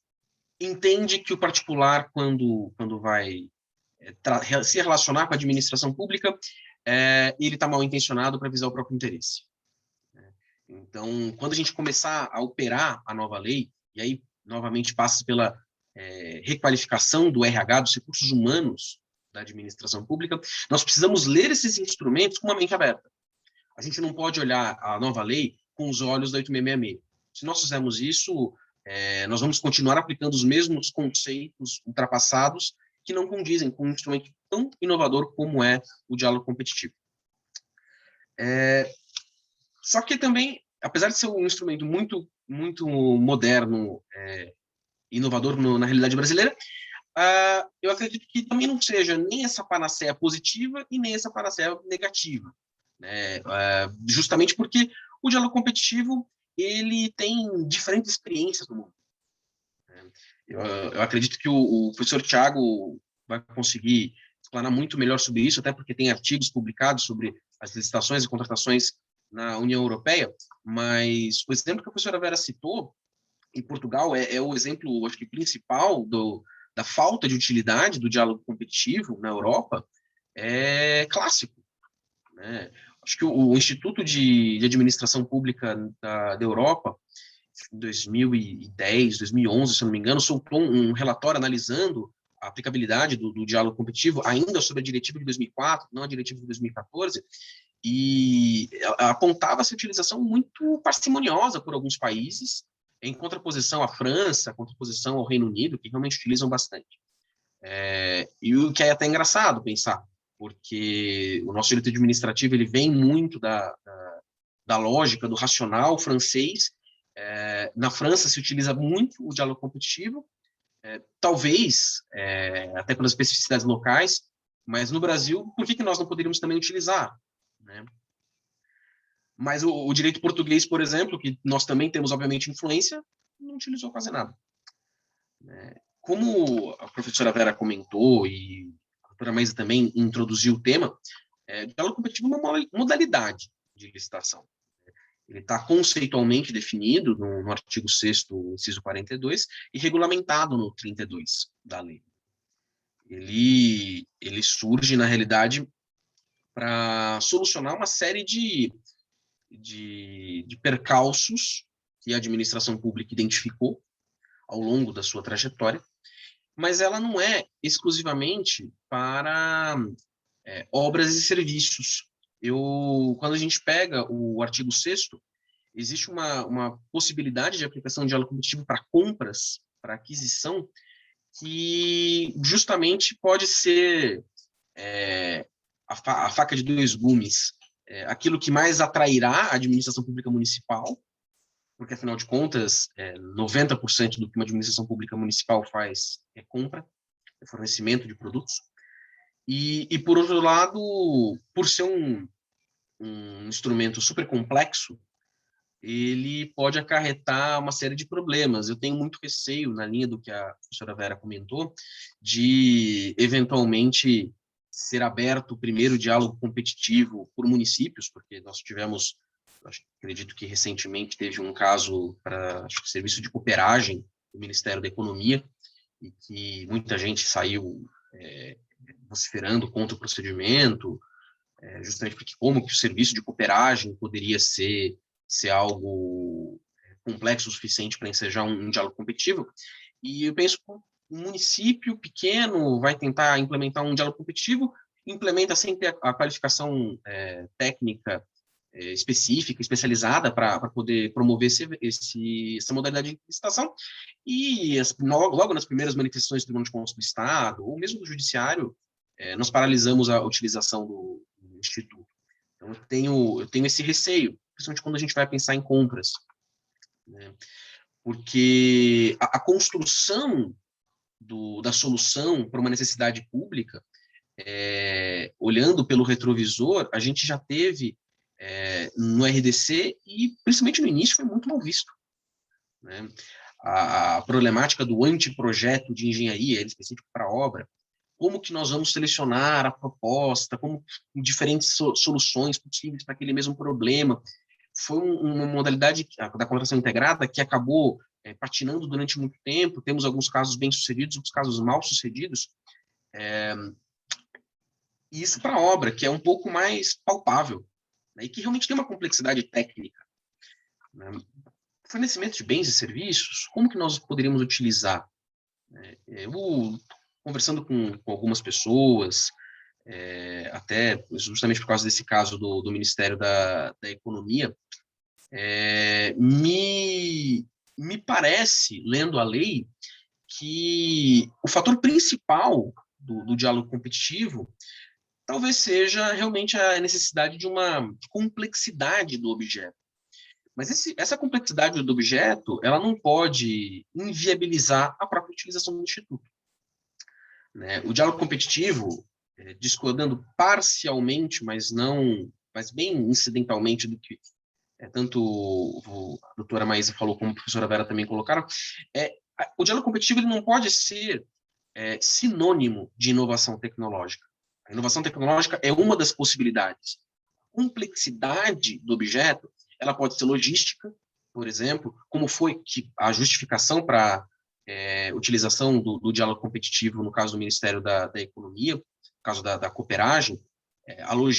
S4: entende que o particular, quando vai se relacionar com a administração pública, ele está mal intencionado para visar o próprio interesse. Então, quando a gente começar a operar a nova lei, e aí, novamente, passa pela requalificação do RH, dos recursos humanos da administração pública, nós precisamos ler esses instrumentos com uma mente aberta. A gente não pode olhar a nova lei com os olhos da 8666. Se nós fizermos isso, nós vamos continuar aplicando os mesmos conceitos ultrapassados que não condizem com um instrumento tão inovador como é o diálogo competitivo. Só que também, apesar de ser um instrumento muito, muito moderno, inovador na realidade brasileira, eu acredito que também não seja nem essa panaceia positiva e nem essa panaceia negativa. Justamente porque o diálogo competitivo ele tem diferentes experiências no mundo. Eu acredito que o professor Thiago vai conseguir explanar muito melhor sobre isso, até porque tem artigos publicados sobre as licitações e contratações na União Europeia, mas o exemplo que a professora Vera citou, em Portugal, é o exemplo, acho que, principal da falta de utilidade do diálogo competitivo na Europa, é clássico. Acho que o Instituto de Administração Pública da Europa, em 2010, 2011, se não me engano, soltou um relatório analisando a aplicabilidade do diálogo competitivo, ainda sobre a diretiva de 2004, não a diretiva de 2014, e apontava essa utilização muito parcimoniosa por alguns países, em contraposição à França, contraposição ao Reino Unido, que realmente utilizam bastante. E o que é até engraçado pensar, porque o nosso direito administrativo ele vem muito da lógica, do racional francês. Na França se utiliza muito o diálogo competitivo, talvez até pelas especificidades locais, mas no Brasil, por que nós não poderíamos também utilizar? Mas o direito português, por exemplo, que nós também temos, obviamente, influência, não utilizou quase nada. Como a professora Vera comentou, e a doutora Maísa também introduziu o tema, o diálogo competitivo é uma modalidade de licitação. Ele está conceitualmente definido no artigo 6º, inciso 42, e regulamentado no 32 da lei. Ele surge, na realidade, para solucionar uma série de percalços que a administração pública identificou ao longo da sua trajetória, mas ela não é exclusivamente para obras e serviços. Quando a gente pega o artigo 6º, existe uma possibilidade de aplicação de diálogo competitivo para compras, para aquisição, que justamente pode ser a faca de dois gumes, aquilo que mais atrairá a administração pública municipal, porque, afinal de contas, 90% do que uma administração pública municipal faz é compra, é fornecimento de produtos. E por outro lado, por ser um instrumento super complexo, ele pode acarretar uma série de problemas. Eu tenho muito receio, na linha do que a professora Vera comentou, de, eventualmente, ser aberto o primeiro diálogo competitivo por municípios, porque nós tivemos, acredito que recentemente teve um caso para o serviço de cooperagem do Ministério da Economia, e que muita gente saiu vociferando contra o procedimento, justamente porque como que o serviço de cooperagem poderia ser algo complexo o suficiente para ensejar um diálogo competitivo. E eu penso que um município pequeno vai tentar implementar um diálogo competitivo, implementa sem ter a qualificação técnica específica, especializada para poder promover essa modalidade de licitação, e logo nas primeiras manifestações do Tribunal de Contas do Estado, ou mesmo do Judiciário, nós paralisamos a utilização do Instituto. Então, eu tenho esse receio, principalmente quando a gente vai pensar em compras, né? Porque a construção da solução para uma necessidade pública, olhando pelo retrovisor, a gente já teve no RDC, e principalmente no início foi muito mal visto, né? A problemática do anteprojeto de engenharia, específico para a obra, como que nós vamos selecionar a proposta, como diferentes soluções possíveis para aquele mesmo problema. Foi uma modalidade da contratação integrada que acabou patinando durante muito tempo. Temos alguns casos bem-sucedidos, outros casos mal-sucedidos. E isso para a obra, que é um pouco mais palpável, né, e que realmente tem uma complexidade técnica, né? Fornecimento de bens e serviços, como que nós poderíamos utilizar? Eu, conversando com algumas pessoas, até justamente por causa desse caso do Ministério da Economia, me parece, lendo a lei, que o fator principal do diálogo competitivo talvez seja realmente a necessidade de uma complexidade do objeto. Mas essa complexidade do objeto, ela não pode inviabilizar a própria utilização do Instituto, né? O diálogo competitivo, discordando parcialmente, mas bem incidentalmente do que tanto a doutora Maísa falou, como a professora Vera também colocaram, o diálogo competitivo ele não pode ser sinônimo de inovação tecnológica. A inovação tecnológica é uma das possibilidades. A complexidade do objeto, ela pode ser logística, por exemplo, como foi que a justificação para utilização do diálogo competitivo no caso do Ministério da Economia, no caso da cooperagem,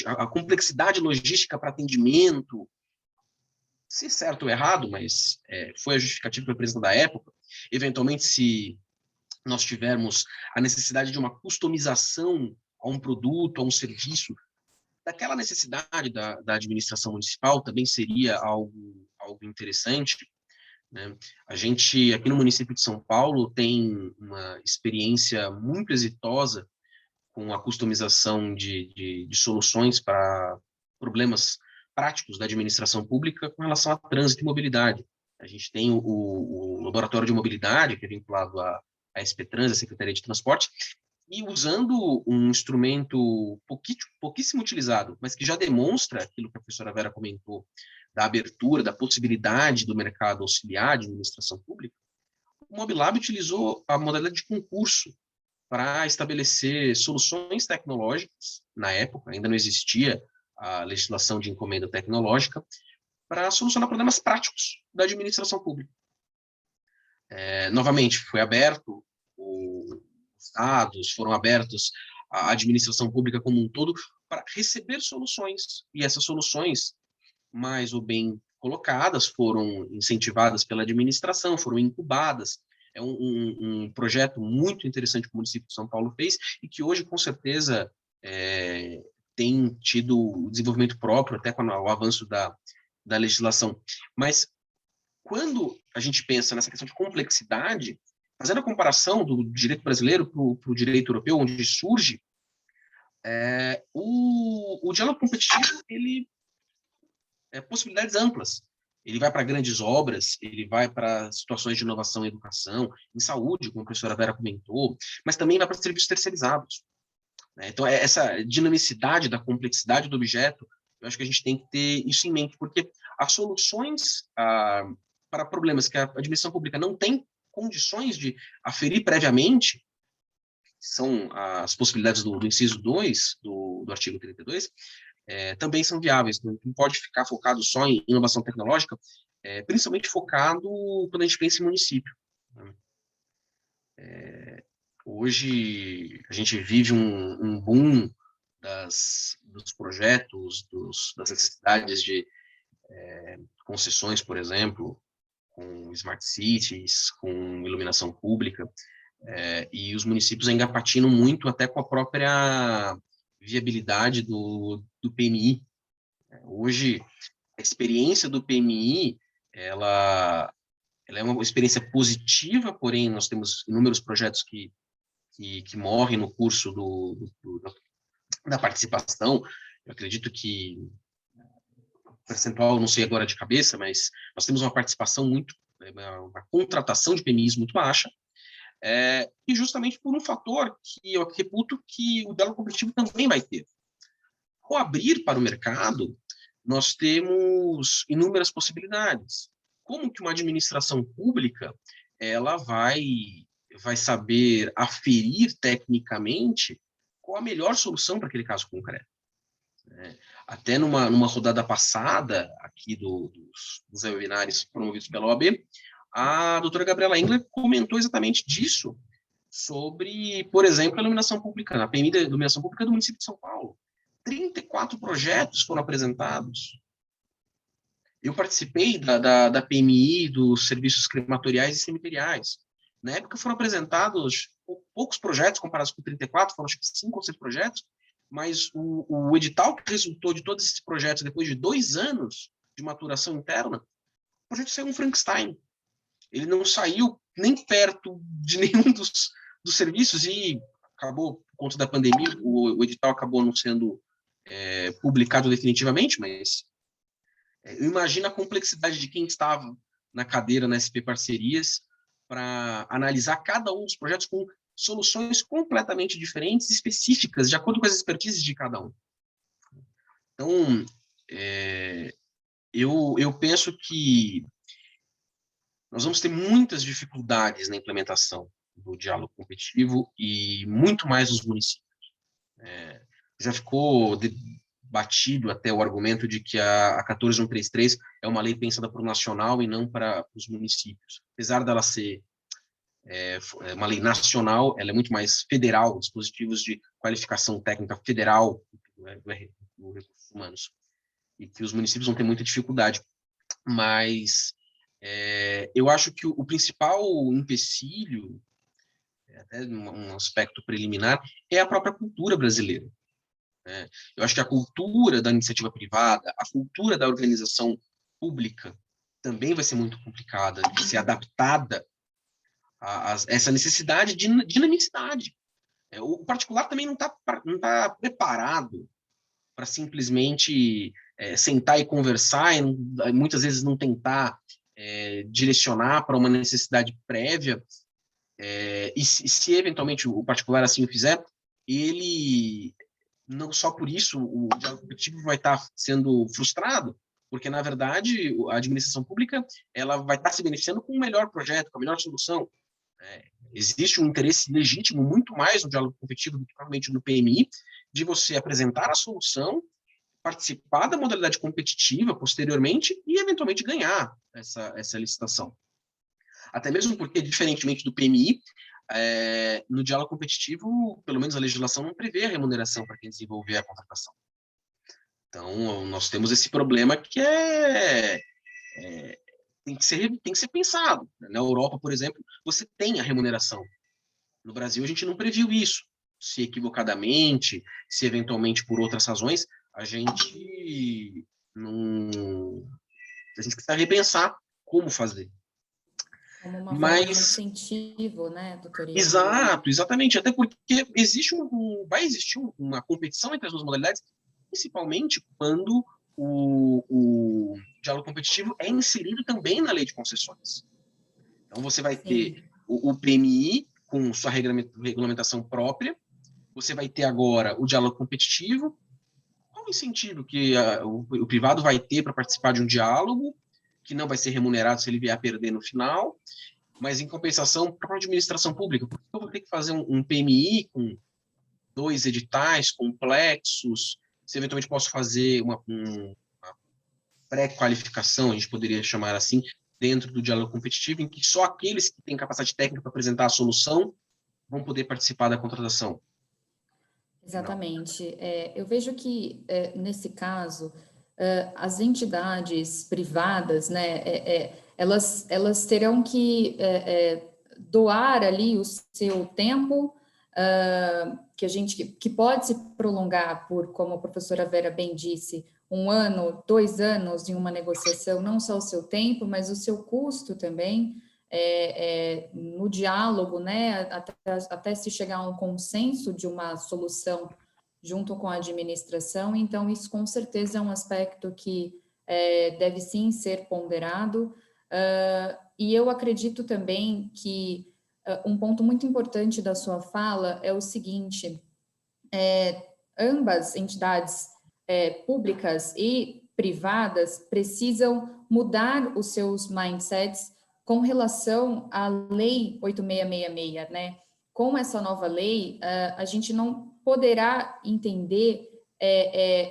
S4: a complexidade logística para atendimento, se certo ou errado, mas foi a justificativa que foi apresentada da época. Eventualmente, se nós tivermos a necessidade de uma customização a um produto, a um serviço, daquela necessidade da administração municipal, também seria algo interessante, né? A gente, aqui no município de São Paulo, tem uma experiência muito exitosa com a customização de soluções para problemas práticos da administração pública com relação a trânsito e mobilidade. A gente tem o Laboratório de Mobilidade, que é vinculado à SP-Trans, a Secretaria de Transporte, e usando um instrumento pouquíssimo utilizado, mas que já demonstra aquilo que a professora Vera comentou, da abertura, da possibilidade do mercado auxiliar de administração pública, o Mobilab utilizou a modalidade de concurso para estabelecer soluções tecnológicas. Na época, ainda não existia a legislação de encomenda tecnológica, para solucionar problemas práticos da administração pública. Novamente, foi aberto, os dados foram abertos, a administração pública como um todo, para receber soluções, e essas soluções, mais ou bem colocadas, foram incentivadas pela administração, foram incubadas. É um projeto muito interessante que o município de São Paulo fez, e que hoje, com certeza, tem tido desenvolvimento próprio, até com o avanço da legislação. Mas, quando a gente pensa nessa questão de complexidade, fazendo a comparação do direito brasileiro para o direito europeu, onde surge, o diálogo competitivo, ele possibilidades amplas. Ele vai para grandes obras, ele vai para situações de inovação em educação, em saúde, como a professora Vera comentou, mas também vai para serviços terceirizados. Então, essa dinamicidade da complexidade do objeto, eu acho que a gente tem que ter isso em mente, porque as soluções para problemas que a administração pública não tem condições de aferir previamente, são as possibilidades do inciso 2 do artigo 32, também são viáveis. Não pode ficar focado só em inovação tecnológica, principalmente focado quando a gente pensa em município. Hoje, a gente vive um boom dos projetos, das necessidades de concessões, por exemplo, com smart cities, com iluminação pública, e os municípios ainda patinam muito até com a própria viabilidade do PMI. Hoje, a experiência do PMI, ela é uma experiência positiva, porém nós temos inúmeros projetos que morrem no curso da participação. Eu acredito que percentual, não sei agora de cabeça, mas nós temos uma participação uma contratação de PMIs muito baixa, e justamente por um fator que eu reputo que o diálogo competitivo também vai ter. Ao abrir para o mercado, nós temos inúmeras possibilidades. Como que uma administração pública ela vai saber aferir tecnicamente qual a melhor solução para aquele caso concreto? Até numa rodada passada, aqui dos webinars promovidos pela OAB, a doutora Gabriela Engler comentou exatamente disso, sobre, por exemplo, a iluminação pública, a PMI da iluminação pública do município de São Paulo. 34 projetos foram apresentados. Eu participei da PMI dos serviços crematoriais e cemiteriais. Na época foram apresentados poucos projetos, comparados com 34, foram acho que 5 ou 6 projetos, mas o edital que resultou de todos esses projetos, depois de 2 anos de maturação interna, o projeto saiu um Frankenstein. Ele não saiu nem perto de nenhum dos serviços e acabou, por conta da pandemia, o edital acabou não sendo publicado definitivamente, mas eu imagino a complexidade de quem estava na cadeira na SP Parcerias para analisar cada um dos projetos com soluções completamente diferentes, específicas, de acordo com as expertises de cada um. Então, eu penso que nós vamos ter muitas dificuldades na implementação do diálogo competitivo e muito mais nos municípios. Já ficou batido até o argumento de que a 14133 é uma lei pensada para o nacional e não para os municípios. Apesar dela ser uma lei nacional, ela é muito mais federal, dispositivos de qualificação técnica federal do recursos humanos, e que os municípios vão ter muita dificuldade. Mas eu acho que o principal empecilho, até um aspecto preliminar, é a própria cultura brasileira. Eu acho que a cultura da iniciativa privada, a cultura da organização pública também vai ser muito complicada de ser adaptada a essa necessidade de dinamicidade. O particular também não tá preparado para simplesmente sentar e conversar e muitas vezes não tentar direcionar para uma necessidade prévia, e se eventualmente o particular assim o fizer, ele, não só por isso, o diálogo competitivo vai estar sendo frustrado, porque, na verdade, a administração pública ela vai estar se beneficiando com o melhor projeto, com a melhor solução. Existe um interesse legítimo muito mais no diálogo competitivo do que provavelmente no PMI, de você apresentar a solução, participar da modalidade competitiva posteriormente e, eventualmente, ganhar essa licitação. Até mesmo porque, diferentemente do PMI, no diálogo competitivo, pelo menos a legislação não prevê a remuneração para quem desenvolver a contratação. Então, nós temos esse problema que tem que ser pensado. Na Europa, por exemplo, você tem a remuneração. No Brasil, a gente não previu isso. Se equivocadamente, se eventualmente por outras razões, a gente precisa repensar como fazer.
S2: Como uma forma de incentivo, né, doutor Ian?
S4: Exato, exatamente. Até porque vai existir uma competição entre as duas modalidades, principalmente quando o diálogo competitivo é inserido também na lei de concessões. Então, você vai ter o PMI com sua regulamentação própria, você vai ter agora o diálogo competitivo. Qual um incentivo que o privado vai ter para participar de um diálogo, que não vai ser remunerado se ele vier a perder no final, mas em compensação para a administração pública, porque eu vou ter que fazer um PMI com 2 editais complexos, se eventualmente posso fazer uma pré-qualificação, a gente poderia chamar assim, dentro do diálogo competitivo, em que só aqueles que têm capacidade técnica para apresentar a solução vão poder participar da contratação.
S2: Exatamente. Eu vejo que, nesse caso, as entidades privadas, né, elas terão que doar ali o seu tempo, que pode se prolongar por, como a professora Vera bem disse, 1 ano, 2 anos em uma negociação, não só o seu tempo, mas o seu custo também, no diálogo, né, até se chegar a um consenso de uma solução junto com a administração. Então, isso com certeza é um aspecto que deve sim ser ponderado, e eu acredito também que um ponto muito importante da sua fala é o seguinte: ambas entidades públicas e privadas precisam mudar os seus mindsets com relação à Lei 8666, né? Com essa nova lei, a gente não poderá entender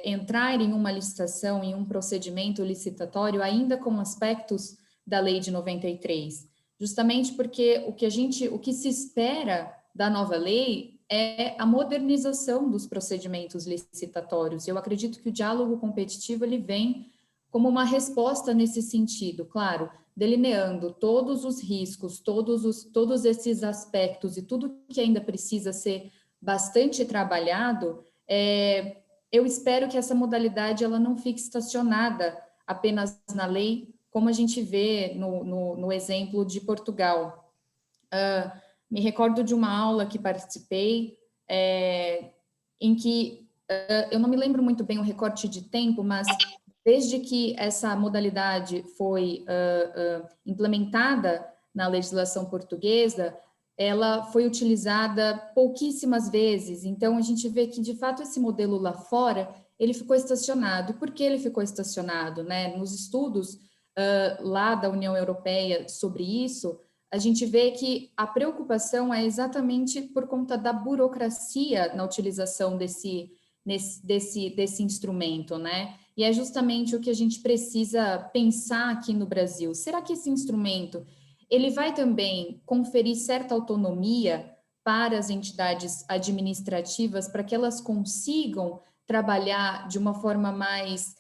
S2: entrar em uma licitação, em um procedimento licitatório, ainda com aspectos da Lei de 93, justamente porque o que se espera da nova lei é a modernização dos procedimentos licitatórios. Eu acredito que o diálogo competitivo ele vem como uma resposta nesse sentido, claro, delineando todos os riscos, todos esses aspectos e tudo que ainda precisa ser bastante trabalhado. Eu espero que essa modalidade ela não fique estacionada apenas na lei, como a gente vê no exemplo de Portugal. Me recordo de uma aula que participei, em que, eu não me lembro muito bem o recorte de tempo, mas desde que essa modalidade foi implementada na legislação portuguesa, ela foi utilizada pouquíssimas vezes. Então, a gente vê que, de fato, esse modelo lá fora, ele ficou estacionado. Por que ele ficou estacionado, né? Nos estudos lá da União Europeia sobre isso, a gente vê que a preocupação é exatamente por conta da burocracia na utilização desse instrumento, né? E é justamente o que a gente precisa pensar aqui no Brasil. Será que esse instrumento ele vai também conferir certa autonomia para as entidades administrativas para que elas consigam trabalhar de uma forma mais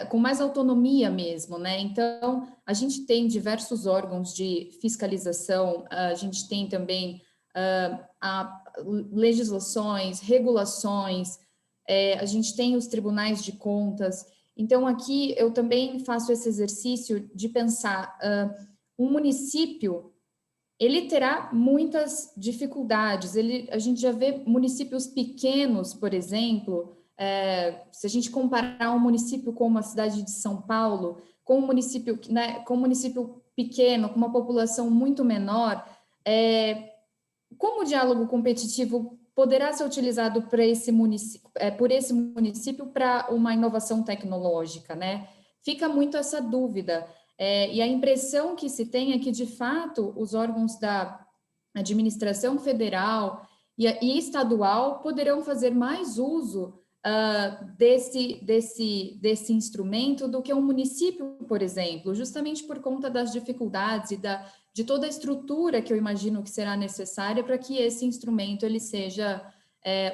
S2: com mais autonomia mesmo, né? Então, a gente tem diversos órgãos de fiscalização, a gente tem também legislações, regulações, a gente tem os tribunais de contas. Então, aqui eu também faço esse exercício de pensar, um município, ele terá muitas dificuldades, a gente já vê municípios pequenos, por exemplo, se a gente comparar um município como a cidade de São Paulo, com um município, né, com um município pequeno, com uma população muito menor, como o diálogo competitivo poderá ser utilizado para esse município, por esse município para uma inovação tecnológica, né? Fica muito essa dúvida. E a impressão que se tem é que, de fato, os órgãos da administração federal e estadual poderão fazer mais uso desse instrumento do que um município, por exemplo, justamente por conta das dificuldades e de toda a estrutura que eu imagino que será necessária para que esse instrumento ele seja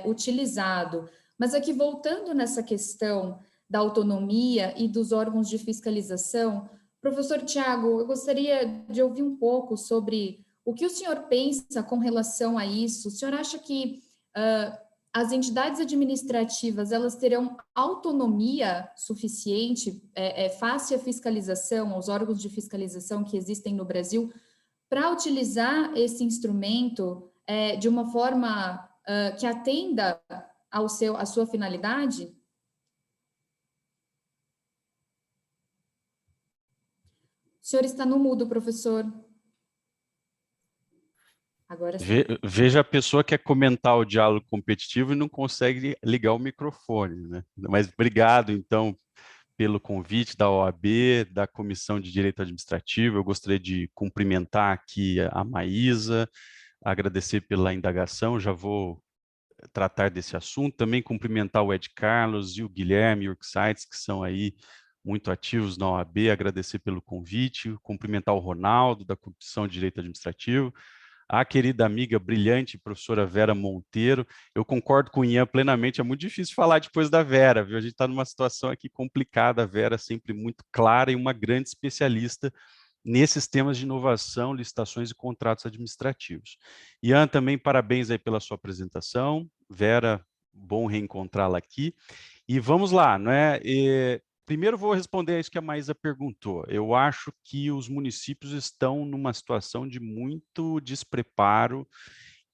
S2: utilizado. Mas aqui, voltando nessa questão da autonomia e dos órgãos de fiscalização, professor Tiago, eu gostaria de ouvir um pouco sobre o que o senhor pensa com relação a isso. O senhor acha que as entidades administrativas elas terão autonomia suficiente face à fiscalização, aos órgãos de fiscalização que existem no Brasil, para utilizar esse instrumento de uma forma que atenda à sua finalidade? O senhor está no mudo, professor. Agora sim.
S5: Veja a pessoa que quer comentar o diálogo competitivo e não consegue ligar o microfone, né? Mas obrigado, então, pelo convite da OAB, da Comissão de Direito Administrativo. Eu gostaria de cumprimentar aqui a Maísa, agradecer pela indagação, já vou tratar desse assunto, também cumprimentar o Ed Carlos e o Guilherme Urksites, que são aí muito ativos na OAB, agradecer pelo convite, cumprimentar o Ronaldo, da Comissão de Direito Administrativo, a querida amiga brilhante, professora Vera Monteiro. Eu concordo com o Ian plenamente, é muito difícil falar depois da Vera, viu? A gente está numa situação aqui complicada, a Vera é sempre muito clara e uma grande especialista nesses temas de inovação, licitações e contratos administrativos. Ian, também parabéns aí pela sua apresentação. Vera, bom reencontrá-la aqui. E vamos lá, não é? Primeiro vou responder a isso que a Maísa perguntou. Eu acho que os municípios estão numa situação de muito despreparo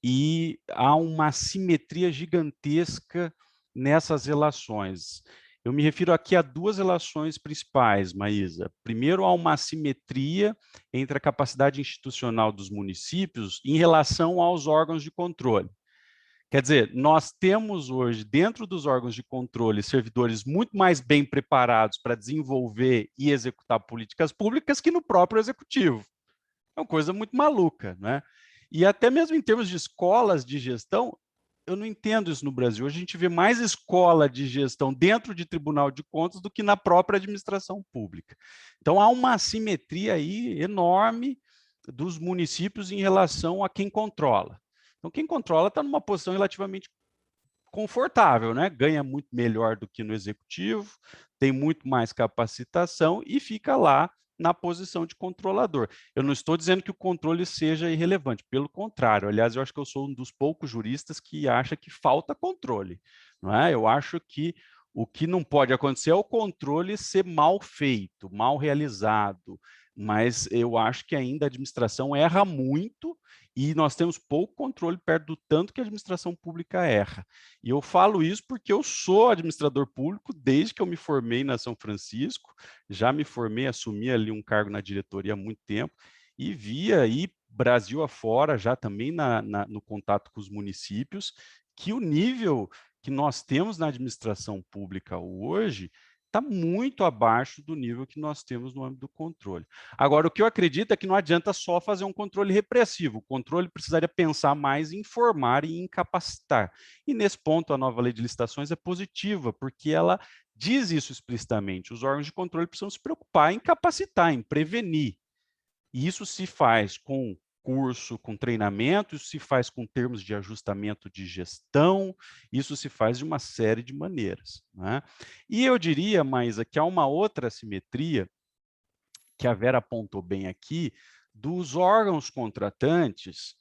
S5: e há uma assimetria gigantesca nessas relações. Eu me refiro aqui a duas relações principais, Maísa. Primeiro, há uma assimetria entre a capacidade institucional dos municípios em relação aos órgãos de controle. Quer dizer, nós temos hoje, dentro dos órgãos de controle, servidores muito mais bem preparados para desenvolver e executar políticas públicas que no próprio executivo. É uma coisa muito maluca, né? E até mesmo em termos de escolas de gestão, eu não entendo isso no Brasil. Hoje a gente vê mais escola de gestão dentro de Tribunal de Contas do que na própria administração pública. Então, há uma assimetria aí enorme dos municípios em relação a quem controla. Então, quem controla está numa posição relativamente confortável, né? Ganha muito melhor do que no executivo, tem muito mais capacitação e fica lá na posição de controlador. Eu não estou dizendo que o controle seja irrelevante, pelo contrário. Aliás, eu acho que eu sou um dos poucos juristas que acha que falta controle, não é? Eu acho que o que não pode acontecer é o controle ser mal feito, mal realizado, mas eu acho que ainda a administração erra muito e nós temos pouco controle perto do tanto que a administração pública erra. E eu falo isso porque eu sou administrador público desde que eu me formei na São Francisco, já me formei, assumi ali um cargo na diretoria há muito tempo, e via aí, Brasil afora, já também no contato com os municípios, que o nível que nós temos na administração pública hoje está muito abaixo do nível que nós temos no âmbito do controle. Agora, o que eu acredito é que não adianta só fazer um controle repressivo, o controle precisaria pensar mais em informar e em capacitar. E nesse ponto, a nova lei de licitações é positiva, porque ela diz isso explicitamente, os órgãos de controle precisam se preocupar em capacitar, em prevenir. E isso se faz com curso, com treinamento, isso se faz com termos de ajustamento de gestão, isso se faz de uma série de maneiras, né? E eu diria, Maísa, que há uma outra assimetria, que a Vera apontou bem aqui, dos órgãos contratantes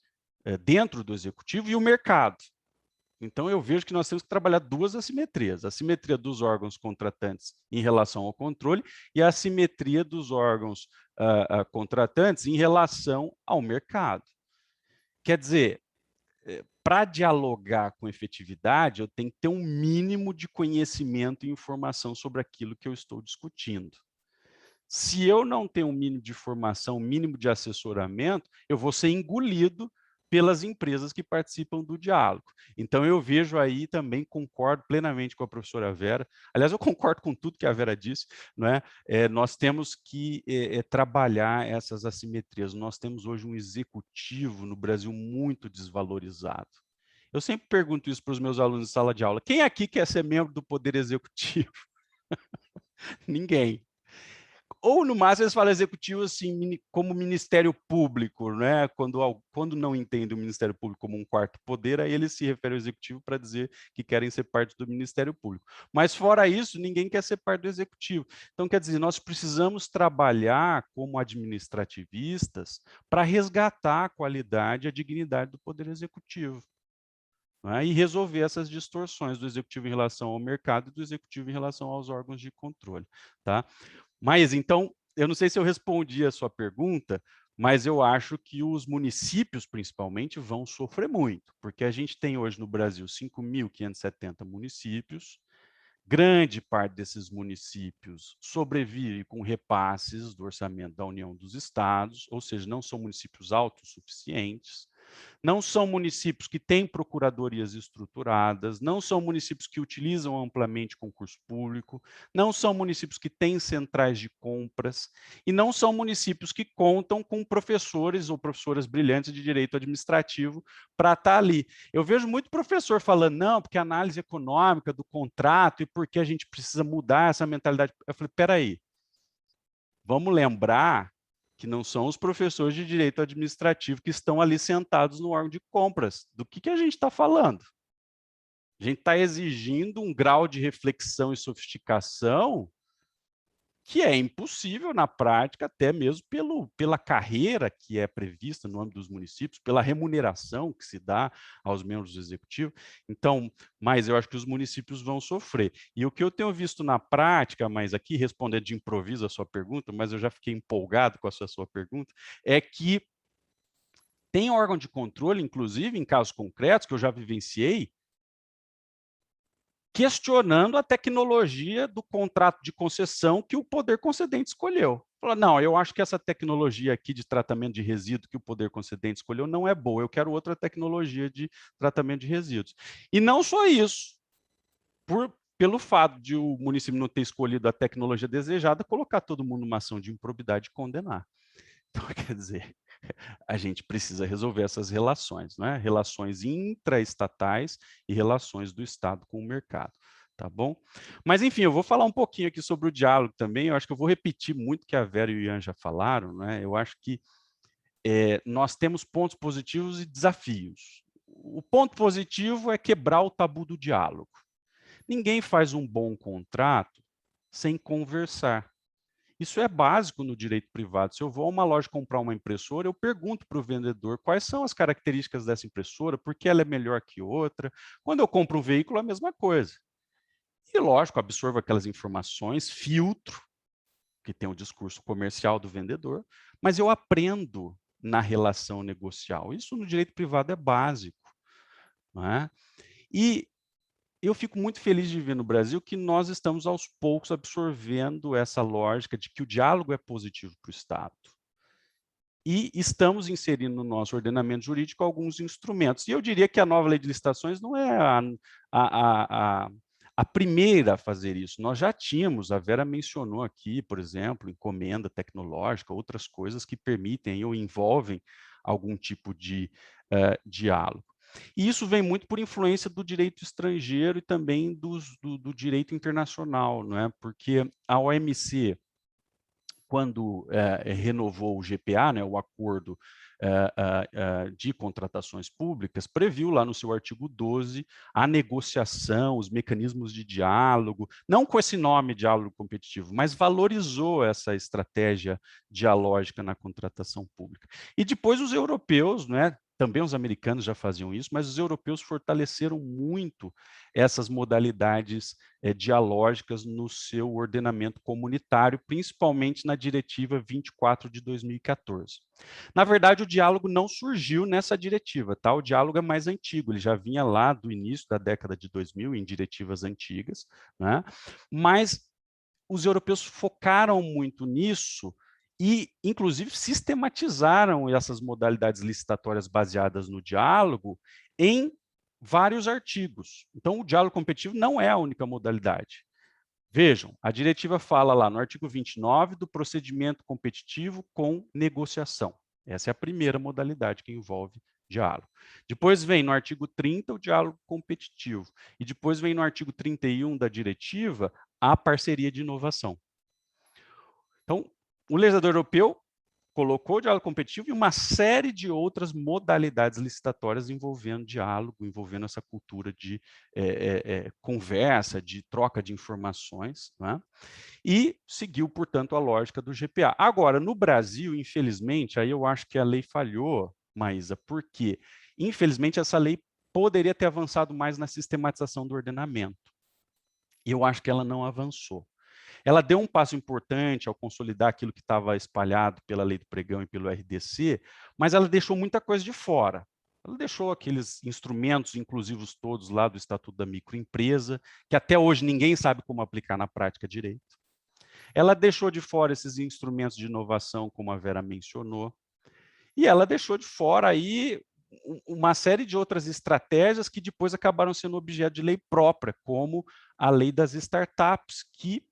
S5: dentro do executivo e o mercado. Então, eu vejo que nós temos que trabalhar duas assimetrias. A assimetria dos órgãos contratantes em relação ao controle e a assimetria dos órgãos contratantes em relação ao mercado. Quer dizer, para dialogar com efetividade, eu tenho que ter um mínimo de conhecimento e informação sobre aquilo que eu estou discutindo. Se eu não tenho um mínimo de informação, um mínimo de assessoramento, eu vou ser engolido pelas empresas que participam do diálogo. Então, eu vejo aí também, concordo plenamente com a professora Vera, aliás, eu concordo com tudo que a Vera disse, não é? Nós temos que trabalhar essas assimetrias. Nós temos hoje um executivo no Brasil muito desvalorizado. Eu sempre pergunto isso para os meus alunos em sala de aula. Quem aqui quer ser membro do Poder Executivo? Ninguém. Ou, no máximo, eles falam executivo assim, como Ministério Público, né? Quando não entendem o Ministério Público como um quarto poder, aí eles se referem ao executivo para dizer que querem ser parte do Ministério Público. Mas, fora isso, ninguém quer ser parte do executivo. Então, quer dizer, nós precisamos trabalhar como administrativistas para resgatar a qualidade e a dignidade do Poder Executivo, né? E resolver essas distorções do executivo em relação ao mercado e do executivo em relação aos órgãos de controle, tá? Mas, então, eu não sei se eu respondi a sua pergunta, mas eu acho que os municípios, principalmente, vão sofrer muito, porque a gente tem hoje no Brasil 5.570 municípios, grande parte desses municípios sobrevive com repasses do orçamento da União dos Estados, ou seja, não são municípios autossuficientes, Não são municípios que têm procuradorias estruturadas, não são municípios que utilizam amplamente concurso público, não são municípios que têm centrais de compras, e não são municípios que contam com professores ou professoras brilhantes de direito administrativo para estar ali. Eu vejo muito professor falando, não, porque a análise econômica do contrato e porque a gente precisa mudar essa mentalidade. Eu falei, peraí, vamos lembrar que não são os professores de direito administrativo que estão ali sentados no órgão de compras. Do que a gente está falando? A gente está exigindo um grau de reflexão e sofisticação que é impossível na prática, até mesmo pela carreira que é prevista no âmbito dos municípios, pela remuneração que se dá aos membros do executivo. Então, mas eu acho que os municípios vão sofrer. E o que eu tenho visto na prática, mas aqui respondendo de improviso a sua pergunta, mas eu já fiquei empolgado com a sua pergunta, é que tem órgão de controle, inclusive em casos concretos que eu já vivenciei, questionando a tecnologia do contrato de concessão que o poder concedente escolheu. Falou, não, eu acho que essa tecnologia aqui de tratamento de resíduo que o poder concedente escolheu não é boa, eu quero outra tecnologia de tratamento de resíduos. E não só isso, pelo fato de o município não ter escolhido a tecnologia desejada, colocar todo mundo numa ação de improbidade e condenar. Então, quer dizer, a gente precisa resolver essas relações, né? Relações intraestatais e relações do Estado com o mercado, tá bom? Mas, enfim, eu vou falar um pouquinho aqui sobre o diálogo também, eu acho que eu vou repetir muito o que a Vera e o Ian já falaram, né? Eu acho que nós temos pontos positivos e desafios. O ponto positivo é quebrar o tabu do diálogo. Ninguém faz um bom contrato sem conversar. Isso é básico no direito privado. Se eu vou a uma loja comprar uma impressora, eu pergunto para o vendedor quais são as características dessa impressora, por que ela é melhor que outra. Quando eu compro um veículo, a mesma coisa. E, lógico, absorvo aquelas informações, filtro, que tem o discurso comercial do vendedor, mas eu aprendo na relação negocial. Isso no direito privado é básico. Não é? E eu fico muito feliz de ver no Brasil que nós estamos aos poucos absorvendo essa lógica de que o diálogo é positivo para o Estado. E estamos inserindo no nosso ordenamento jurídico alguns instrumentos. E eu diria que a nova lei de licitações não é a primeira a fazer isso. Nós já tínhamos, a Vera mencionou aqui, por exemplo, encomenda tecnológica, outras coisas que permitem ou envolvem algum tipo de diálogo. E isso vem muito por influência do direito estrangeiro e também do direito internacional, não é? Porque a OMC, quando renovou o GPA, né, o Acordo de Contratações Públicas, previu lá no seu artigo 12 a negociação, os mecanismos de diálogo, não com esse nome diálogo competitivo, mas valorizou essa estratégia dialógica na contratação pública. E depois os europeus, né, também os americanos já faziam isso, mas os europeus fortaleceram muito essas modalidades dialógicas no seu ordenamento comunitário, principalmente na Diretiva 24 de 2014. Na verdade, o diálogo não surgiu nessa diretiva, tá? O diálogo é mais antigo, ele já vinha lá do início da década de 2000, em diretivas antigas, né? Mas os europeus focaram muito nisso e, inclusive, sistematizaram essas modalidades licitatórias baseadas no diálogo em vários artigos. Então, o diálogo competitivo não é a única modalidade. Vejam, a diretiva fala lá no artigo 29 do procedimento competitivo com negociação. Essa é a primeira modalidade que envolve diálogo. Depois vem no artigo 30 o diálogo competitivo. E depois vem no artigo 31 da diretiva a parceria de inovação. Então, o legislador europeu colocou o diálogo competitivo e uma série de outras modalidades licitatórias envolvendo diálogo, envolvendo essa cultura de conversa, de troca de informações, né? E seguiu, portanto, a lógica do GPA. Agora, no Brasil, infelizmente, aí eu acho que a lei falhou, Maísa, porque, infelizmente, essa lei poderia ter avançado mais na sistematização do ordenamento. E eu acho que ela não avançou. Ela deu um passo importante ao consolidar aquilo que estava espalhado pela Lei do Pregão e pelo RDC, mas ela deixou muita coisa de fora. Ela deixou aqueles instrumentos inclusivos todos lá do Estatuto da Microempresa, que até hoje ninguém sabe como aplicar na prática direito. Ela deixou de fora esses instrumentos de inovação, como a Vera mencionou, e ela deixou de fora aí uma série de outras estratégias que depois acabaram sendo objeto de lei própria, como a lei das startups, que,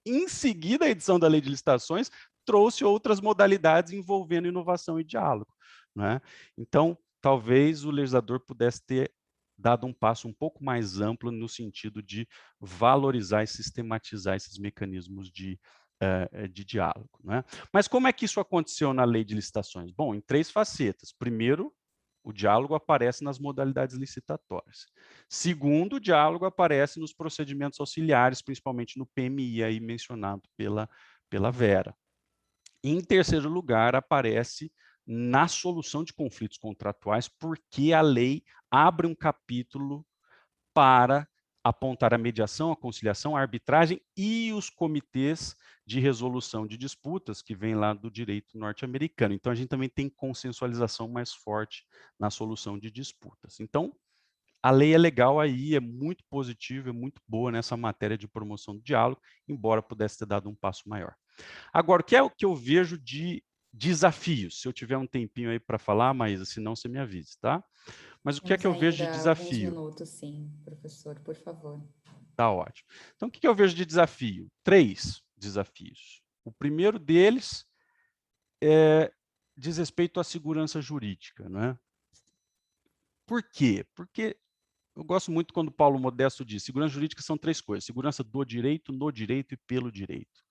S5: em seguida, a edição da lei de licitações trouxe outras modalidades envolvendo inovação e diálogo, né? Então, talvez o legislador pudesse ter dado um passo um pouco mais amplo no sentido de valorizar e sistematizar esses mecanismos de diálogo, né? Mas como é que isso aconteceu na lei de licitações? Bom, em 3 facetas. Primeiro, o diálogo aparece nas modalidades licitatórias. Segundo, o diálogo aparece nos procedimentos auxiliares, principalmente no PMI, aí mencionado pela Vera. E, em terceiro lugar, aparece na solução de conflitos contratuais, porque a lei abre um capítulo para apontar a mediação, a conciliação, a arbitragem e os comitês de resolução de disputas que vêm lá do direito norte-americano. Então, a gente também tem consensualização mais forte na solução de disputas. Então, a lei é legal aí, é muito positiva, é muito boa nessa matéria de promoção do diálogo, embora pudesse ter dado um passo maior. Agora, o que é o que eu vejo de desafios? Se eu tiver um tempinho aí para falar, Maísa, senão você me avise, tá? Mas o que é que eu vejo de desafio?
S2: Alguns minutos, sim, professor, por favor.
S5: Tá ótimo. Então, o que eu vejo de desafio? 3 desafios. O primeiro deles diz respeito à segurança jurídica, né? Por quê? Porque eu gosto muito quando Paulo Modesto diz, segurança jurídica são 3 coisas, segurança do direito, no direito e pelo direito.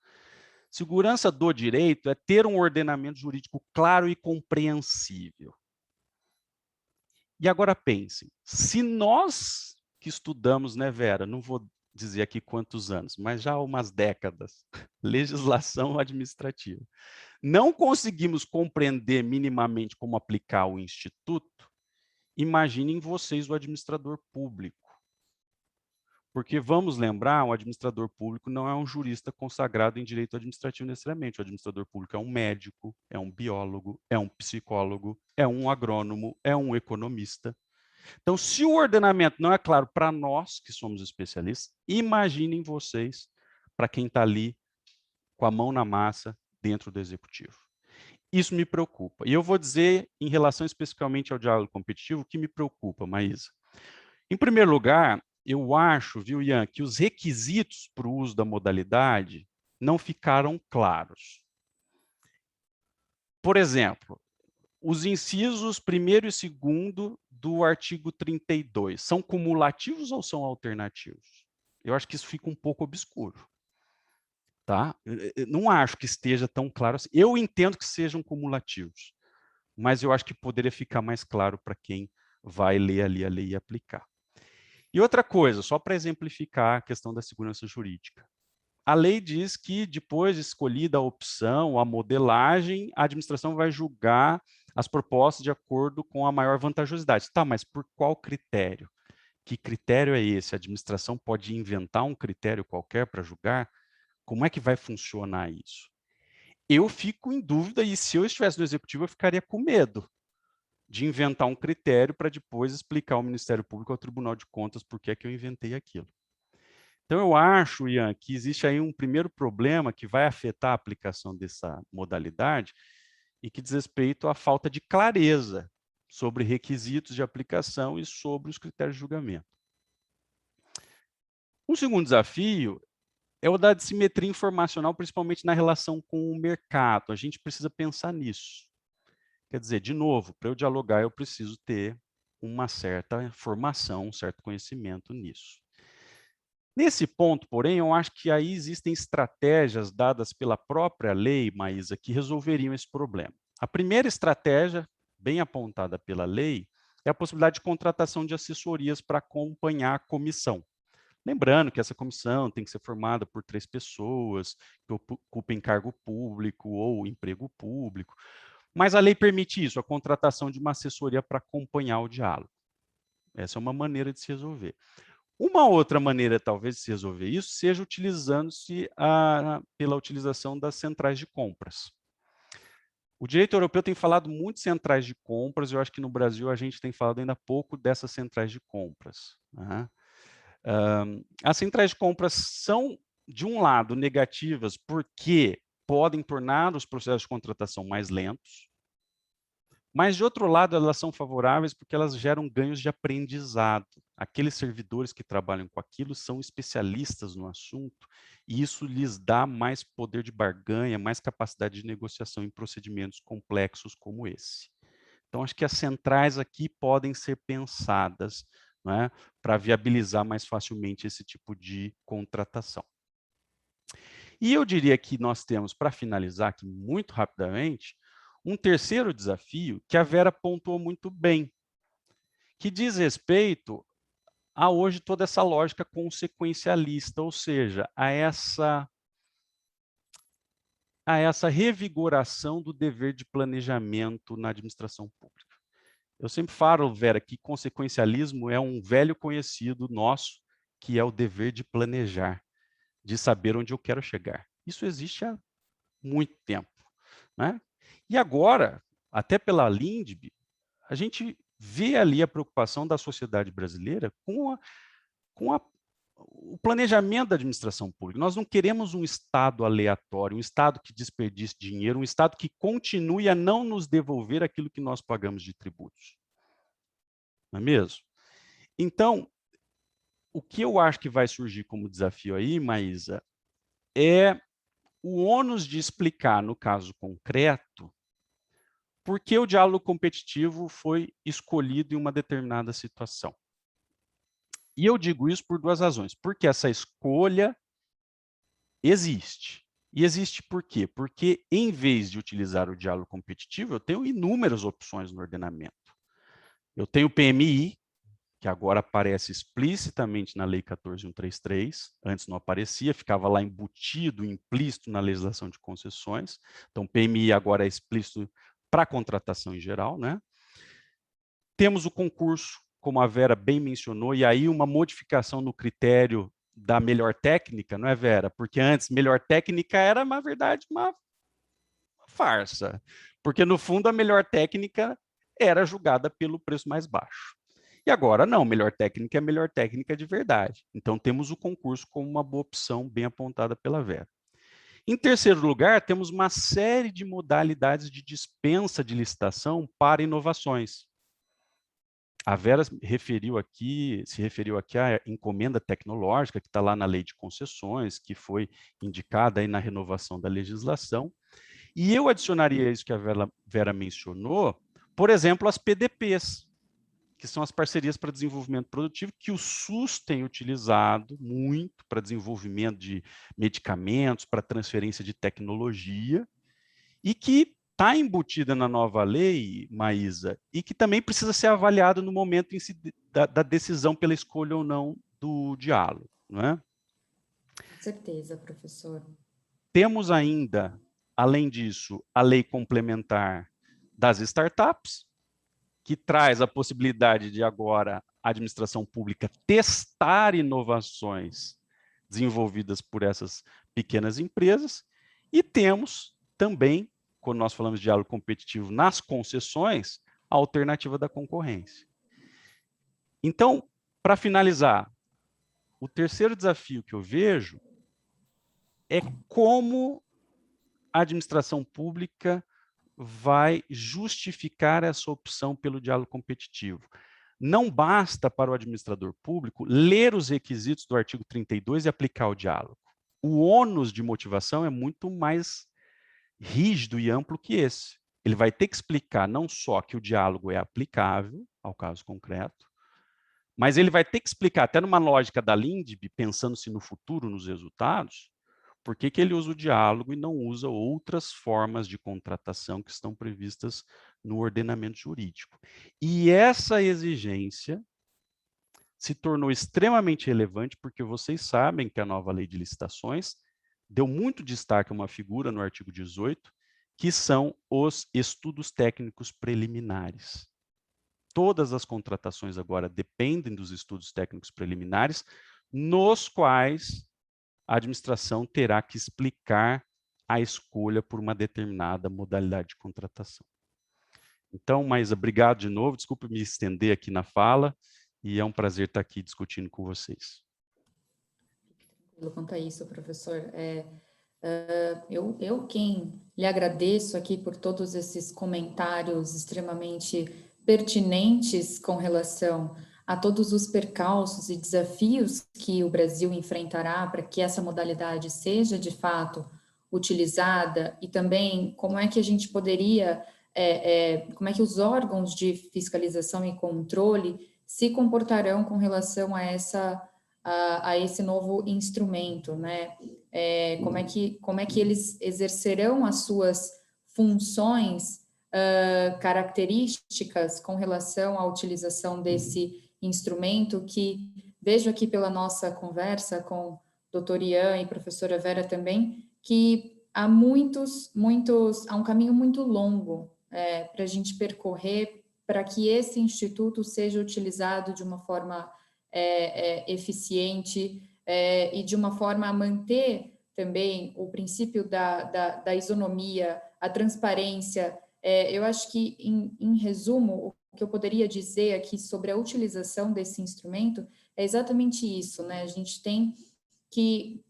S5: Segurança do direito é ter um ordenamento jurídico claro e compreensível. E agora pensem, se nós que estudamos, né, Vera, não vou dizer aqui quantos anos, mas já há umas décadas, legislação administrativa, não conseguimos compreender minimamente como aplicar o instituto, imaginem vocês o administrador público. Porque, vamos lembrar, o administrador público não é um jurista consagrado em direito administrativo necessariamente. O administrador público é um médico, é um biólogo, é um psicólogo, é um agrônomo, é um economista. Então, se o ordenamento não é claro para nós, que somos especialistas, imaginem vocês, para quem está ali com a mão na massa dentro do executivo. Isso me preocupa. E eu vou dizer, em relação especificamente ao diálogo competitivo, o que me preocupa, Maísa. Em primeiro lugar, eu acho, viu, Ian, que os requisitos para o uso da modalidade não ficaram claros. Por exemplo, os incisos 1º e 2º do artigo 32 são cumulativos ou são alternativos? Eu acho que isso fica um pouco obscuro. Tá? Eu não acho que esteja tão claro assim. Eu entendo que sejam cumulativos, mas eu acho que poderia ficar mais claro para quem vai ler ali a lei e aplicar. E outra coisa, só para exemplificar a questão da segurança jurídica. A lei diz que, depois de escolhida a opção, a modelagem, a administração vai julgar as propostas de acordo com a maior vantajosidade. Tá, mas por qual critério? Que critério é esse? A administração pode inventar um critério qualquer para julgar? Como é que vai funcionar isso? Eu fico em dúvida, e se eu estivesse no executivo, eu ficaria com medo de inventar um critério para depois explicar ao Ministério Público, ao Tribunal de Contas, por que é que eu inventei aquilo. Então, eu acho, Ian, que existe aí um primeiro problema que vai afetar a aplicação dessa modalidade e que diz respeito à falta de clareza sobre requisitos de aplicação e sobre os critérios de julgamento. Um segundo desafio é o da dissimetria informacional, principalmente na relação com o mercado. A gente precisa pensar nisso. Quer dizer, de novo, para eu dialogar, eu preciso ter uma certa formação, um certo conhecimento nisso. Nesse ponto, porém, eu acho que aí existem estratégias dadas pela própria lei, Maísa, que resolveriam esse problema. A primeira estratégia, bem apontada pela lei, é a possibilidade de contratação de assessorias para acompanhar a comissão. Lembrando que essa comissão tem que ser formada por 3 pessoas que ocupem cargo público ou emprego público, mas a lei permite isso, a contratação de uma assessoria para acompanhar o diálogo. Essa é uma maneira de se resolver. Uma outra maneira, talvez, de se resolver isso, seja utilizando-se pela utilização das centrais de compras. O direito europeu tem falado muito de centrais de compras, eu acho que no Brasil a gente tem falado ainda pouco dessas centrais de compras, né? As centrais de compras são, de um lado, negativas porque podem tornar os processos de contratação mais lentos, Mas, de outro lado, elas são favoráveis porque elas geram ganhos de aprendizado. Aqueles servidores que trabalham com aquilo são especialistas no assunto e isso lhes dá mais poder de barganha, mais capacidade de negociação em procedimentos complexos como esse. Então, acho que as centrais aqui podem ser pensadas, né, para viabilizar mais facilmente esse tipo de contratação. E eu diria que nós temos, para finalizar aqui muito rapidamente, um terceiro desafio que a Vera pontuou muito bem, que diz respeito a hoje toda essa lógica consequencialista, ou seja, a essa revigoração do dever de planejamento na administração pública. Eu sempre falo, Vera, que consequencialismo é um velho conhecido nosso, que é o dever de planejar, de saber onde eu quero chegar. Isso existe há muito tempo, né? E agora, até pela Lindb, a gente vê ali a preocupação da sociedade brasileira com o planejamento da administração pública. Nós não queremos um Estado aleatório, um Estado que desperdice dinheiro, um Estado que continue a não nos devolver aquilo que nós pagamos de tributos. Não é mesmo? Então, o que eu acho que vai surgir como desafio aí, Maísa, é o ônus de explicar, no caso concreto, por que o diálogo competitivo foi escolhido em uma determinada situação. E eu digo isso por duas razões. Porque essa escolha existe. E existe por quê? Porque, em vez de utilizar o diálogo competitivo, eu tenho inúmeras opções no ordenamento. Eu tenho o PMI, que agora aparece explicitamente na Lei 14.133, antes não aparecia, ficava lá embutido, implícito na legislação de concessões. Então, PMI agora é explícito para a contratação em geral, né? Temos o concurso, como a Vera bem mencionou, e aí uma modificação no critério da melhor técnica, não é, Vera? Porque antes, melhor técnica era, na verdade, uma farsa. Porque, no fundo, a melhor técnica era julgada pelo preço mais baixo. E agora, não, melhor técnica é melhor técnica de verdade. Então, temos o concurso como uma boa opção, bem apontada pela Vera. Em terceiro lugar, temos uma série de modalidades de dispensa de licitação para inovações. A Vera se referiu aqui à encomenda tecnológica, que está lá na Lei de Concessões, que foi indicada aí na renovação da legislação. E eu adicionaria isso que a Vera mencionou, por exemplo, as PDPs, que são as parcerias para desenvolvimento produtivo, que o SUS tem utilizado muito para desenvolvimento de medicamentos, para transferência de tecnologia, e que está embutida na nova lei, Maísa, e que também precisa ser avaliado no momento em si da decisão pela escolha ou não do diálogo, não é?
S2: Com certeza, professor.
S5: Temos ainda, além disso, a lei complementar das startups, que traz a possibilidade de agora a administração pública testar inovações desenvolvidas por essas pequenas empresas, e temos também, quando nós falamos de diálogo competitivo nas concessões, a alternativa da concorrência. Então, para finalizar, o terceiro desafio que eu vejo é como a administração pública vai justificar essa opção pelo diálogo competitivo. Não basta para o administrador público ler os requisitos do artigo 32 e aplicar o diálogo. O ônus de motivação é muito mais rígido e amplo que esse. Ele vai ter que explicar não só que o diálogo é aplicável ao caso concreto, mas ele vai ter que explicar, até numa lógica da Lindb, pensando-se no futuro, nos resultados, por que ele usa o diálogo e não usa outras formas de contratação que estão previstas no ordenamento jurídico. E essa exigência se tornou extremamente relevante porque vocês sabem que a nova lei de licitações deu muito destaque a uma figura no artigo 18, que são os estudos técnicos preliminares. Todas as contratações agora dependem dos estudos técnicos preliminares, nos quais a administração terá que explicar a escolha por uma determinada modalidade de contratação. Então, Maísa, obrigado de novo. Desculpe me estender aqui na fala, e é um prazer estar aqui discutindo com vocês.
S2: Quanto a isso, professor, Eu quem lhe agradeço aqui por todos esses comentários extremamente pertinentes com relação a todos os percalços e desafios que o Brasil enfrentará para que essa modalidade seja, de fato, utilizada, e também como é que a gente poderia, como é que os órgãos de fiscalização e controle se comportarão com relação a esse novo instrumento, né? Como é que eles exercerão as suas funções características com relação à utilização desse instrumento, que vejo aqui pela nossa conversa com o doutor Ian e professora Vera também, que há há um caminho muito longo para a gente percorrer para que esse instituto seja utilizado de uma forma eficiente e de uma forma a manter também o princípio da isonomia, a transparência. Eu acho que, em resumo, o que eu poderia dizer aqui sobre a utilização desse instrumento é exatamente isso, né? A gente tem que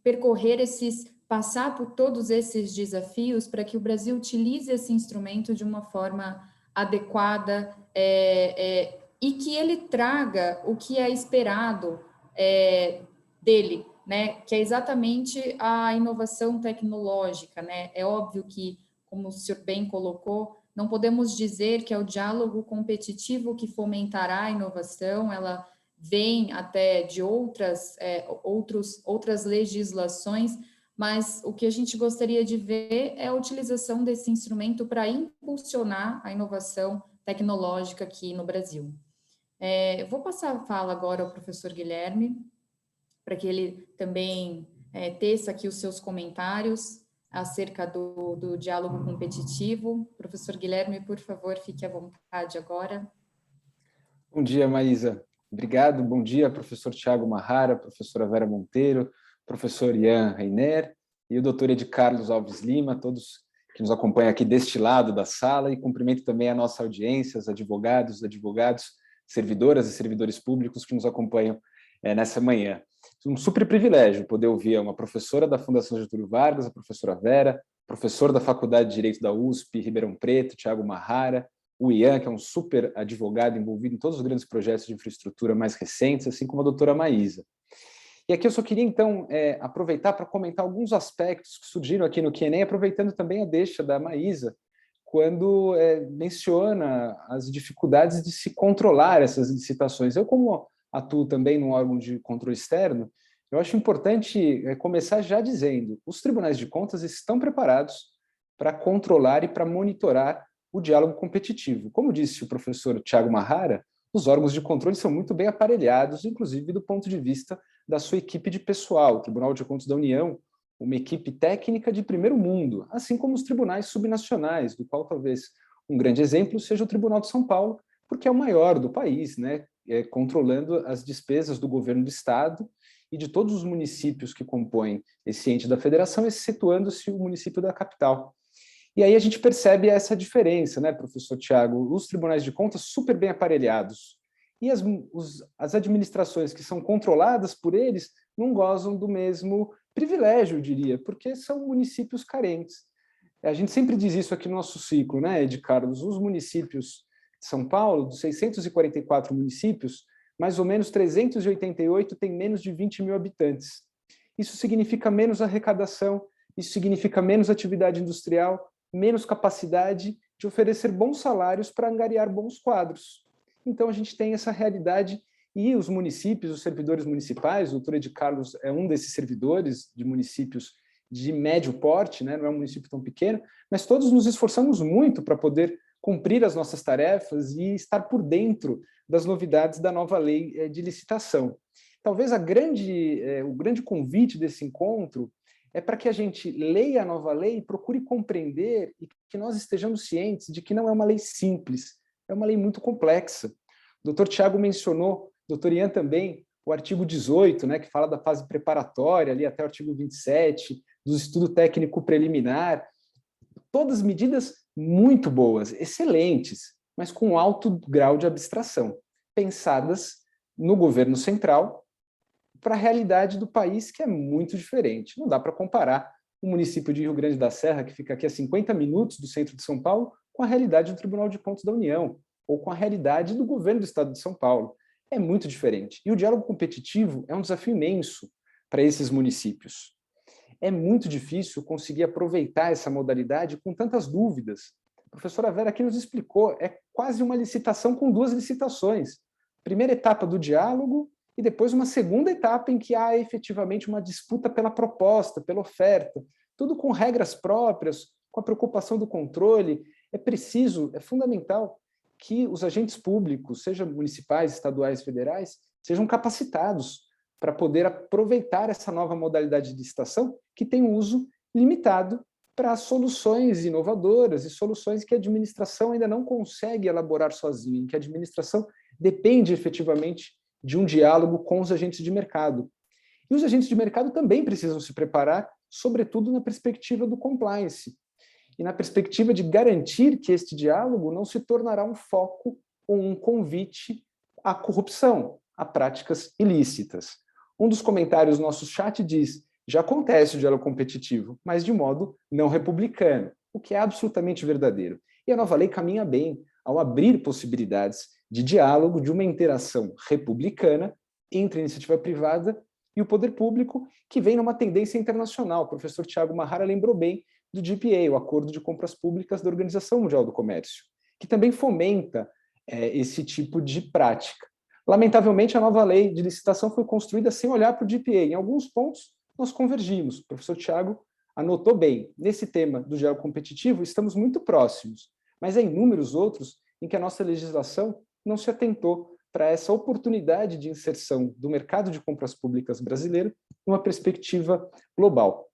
S2: passar por todos esses desafios para que o Brasil utilize esse instrumento de uma forma adequada e que ele traga o que é esperado dele, né? Que é exatamente a inovação tecnológica, né? É óbvio que, como o senhor bem colocou, não podemos dizer que é o diálogo competitivo que fomentará a inovação, ela vem até de outras legislações, mas o que a gente gostaria de ver é a utilização desse instrumento para impulsionar a inovação tecnológica aqui no Brasil. Eu vou passar a fala agora ao professor Guilherme, para que ele também teça aqui os seus comentários acerca do diálogo competitivo. Professor Guilherme, por favor, fique à vontade agora.
S6: Bom dia, Maísa. Obrigado. Bom dia, professor Thiago Marrara, professora Vera Monteiro, professor Ian Rainer e o doutor Ed Carlos Alves Lima, todos que nos acompanham aqui deste lado da sala, e cumprimento também a nossa audiência, os advogados, servidoras e servidores públicos que nos acompanham nessa manhã. Um super privilégio poder ouvir uma professora da Fundação Getúlio Vargas, a professora Vera, professor da Faculdade de Direito da USP, Ribeirão Preto, Thiago Marrara, o Ian, que é um super advogado envolvido em todos os grandes projetos de infraestrutura mais recentes, assim como a doutora Maísa. E aqui eu só queria, então, aproveitar para comentar alguns aspectos que surgiram aqui no Q&A, aproveitando também a deixa da Maísa, quando menciona as dificuldades de se controlar essas licitações. Eu, como atuo também num órgão de controle externo, eu acho importante começar já dizendo: os tribunais de contas estão preparados para controlar e para monitorar o diálogo competitivo. Como disse o professor Thiago Marrara, os órgãos de controle são muito bem aparelhados, inclusive do ponto de vista da sua equipe de pessoal. O Tribunal de Contas da União, uma equipe técnica de primeiro mundo, assim como os tribunais subnacionais, do qual talvez um grande exemplo seja o Tribunal de São Paulo, porque é o maior do país, né? Controlando as despesas do governo do Estado e de todos os municípios que compõem esse ente da federação, excetuando-se o município da capital. E aí a gente percebe essa diferença, né, professor Thiago? Os tribunais de contas super bem aparelhados e as administrações que são controladas por eles não gozam do mesmo privilégio, eu diria, porque são municípios carentes. A gente sempre diz isso aqui no nosso ciclo, né, Ed Carlos? Os municípios de São Paulo, dos 644 municípios, mais ou menos 388 têm menos de 20 mil habitantes. Isso significa menos arrecadação, isso significa menos atividade industrial, menos capacidade de oferecer bons salários para angariar bons quadros. Então, a gente tem essa realidade, e os municípios, os servidores municipais, o doutor Ed Carlos é um desses servidores de municípios de médio porte, né? Não é um município tão pequeno, mas todos nos esforçamos muito para poder cumprir as nossas tarefas e estar por dentro das novidades da nova lei de licitação. Talvez o grande convite desse encontro é para que a gente leia a nova lei, procure compreender e que nós estejamos cientes de que não é uma lei simples, é uma lei muito complexa. O doutor Thiago mencionou, o doutor Ian também, o artigo 18, né, que fala da fase preparatória, ali até o artigo 27, do estudo técnico preliminar. Todas medidas muito boas, excelentes, mas com alto grau de abstração, pensadas no governo central, para a realidade do país, que é muito diferente. Não dá para comparar o município de Rio Grande da Serra, que fica aqui a 50 minutos do centro de São Paulo, com a realidade do Tribunal de Contas da União, ou com a realidade do governo do estado de São Paulo. É muito diferente. E o diálogo competitivo é um desafio imenso para esses municípios. É muito difícil conseguir aproveitar essa modalidade com tantas dúvidas. A professora Vera aqui nos explicou, é quase uma licitação com 2 licitações. Primeira etapa do diálogo e depois uma segunda etapa em que há efetivamente uma disputa pela proposta, pela oferta, tudo com regras próprias, com a preocupação do controle. É preciso, é fundamental que os agentes públicos, sejam municipais, estaduais, federais, sejam capacitados para poder aproveitar essa nova modalidade de licitação que tem um uso limitado para soluções inovadoras e soluções que a administração ainda não consegue elaborar sozinha, em que a administração depende efetivamente de um diálogo com os agentes de mercado. E os agentes de mercado também precisam se preparar, sobretudo na perspectiva do compliance, e na perspectiva de garantir que este diálogo não se tornará um foco ou um convite à corrupção, a práticas ilícitas. Um dos comentários do nosso chat diz: já acontece o diálogo competitivo, mas de modo não republicano, o que é absolutamente verdadeiro. E a nova lei caminha bem ao abrir possibilidades de diálogo, de uma interação republicana entre a iniciativa privada e o poder público, que vem numa tendência internacional. O professor Thiago Marrara lembrou bem do GPA, o Acordo de Compras Públicas da Organização Mundial do Comércio, que também fomenta esse tipo de prática. Lamentavelmente, a nova lei de licitação foi construída sem olhar para o GPA. Em alguns pontos, nós convergimos. O professor Thiago anotou bem. Nesse tema do diálogo competitivo, estamos muito próximos, mas há inúmeros outros em que a nossa legislação não se atentou para essa oportunidade de inserção do mercado de compras públicas brasileiro numa perspectiva global.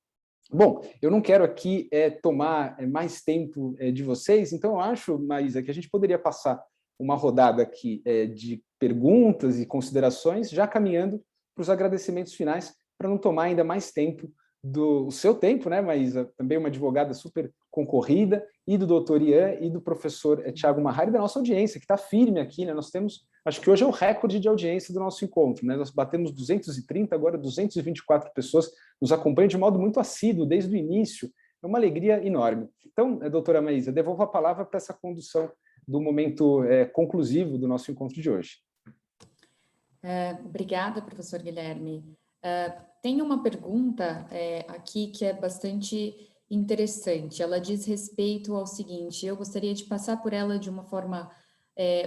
S6: Bom, eu não quero aqui tomar mais tempo de vocês, então eu acho, Maísa, que a gente poderia passar uma rodada aqui de perguntas e considerações, já caminhando para os agradecimentos finais, para não tomar ainda mais tempo do seu tempo, né, Maísa? Também uma advogada super concorrida, e do doutor Ian e do professor Thiago Marrara, e da nossa audiência, que está firme aqui, né? Nós temos, acho que hoje é o recorde de audiência do nosso encontro, né? Nós batemos 230, agora 224 pessoas nos acompanham de modo muito assíduo, desde o início. É uma alegria enorme. Então, doutora Maísa, devolvo a palavra para essa condução do momento conclusivo do nosso encontro de hoje.
S2: Obrigada, professor Guilherme. Tem uma pergunta aqui que é bastante interessante. Ela diz respeito ao seguinte: eu gostaria de passar por ela de uma forma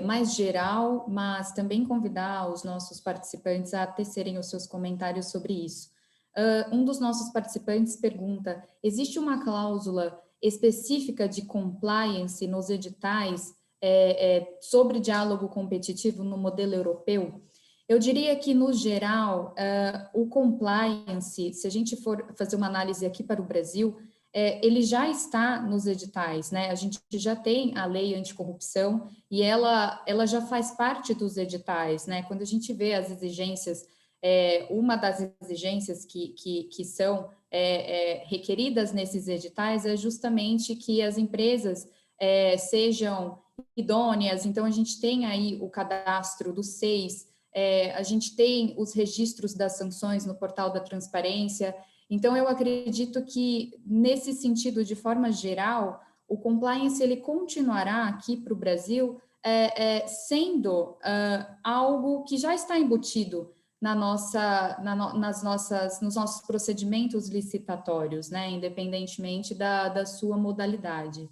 S2: mais geral, mas também convidar os nossos participantes a tecerem os seus comentários sobre isso. Um dos nossos participantes pergunta: existe uma cláusula específica de compliance nos editais sobre diálogo competitivo no modelo europeu? Eu diria que, no geral, o compliance, se a gente for fazer uma análise aqui para o Brasil, ele já está nos editais, né? A gente já tem a lei anticorrupção e ela já faz parte dos editais, né? Quando a gente vê as exigências, uma das exigências que são requeridas nesses editais é justamente que as empresas sejam idôneas. Então, a gente tem aí o cadastro do SEIS, a gente tem os registros das sanções no portal da transparência. Então, eu acredito que, nesse sentido, de forma geral, o compliance ele continuará aqui para o Brasil sendo algo que já está embutido nos nossos procedimentos licitatórios, né, independentemente da sua modalidade.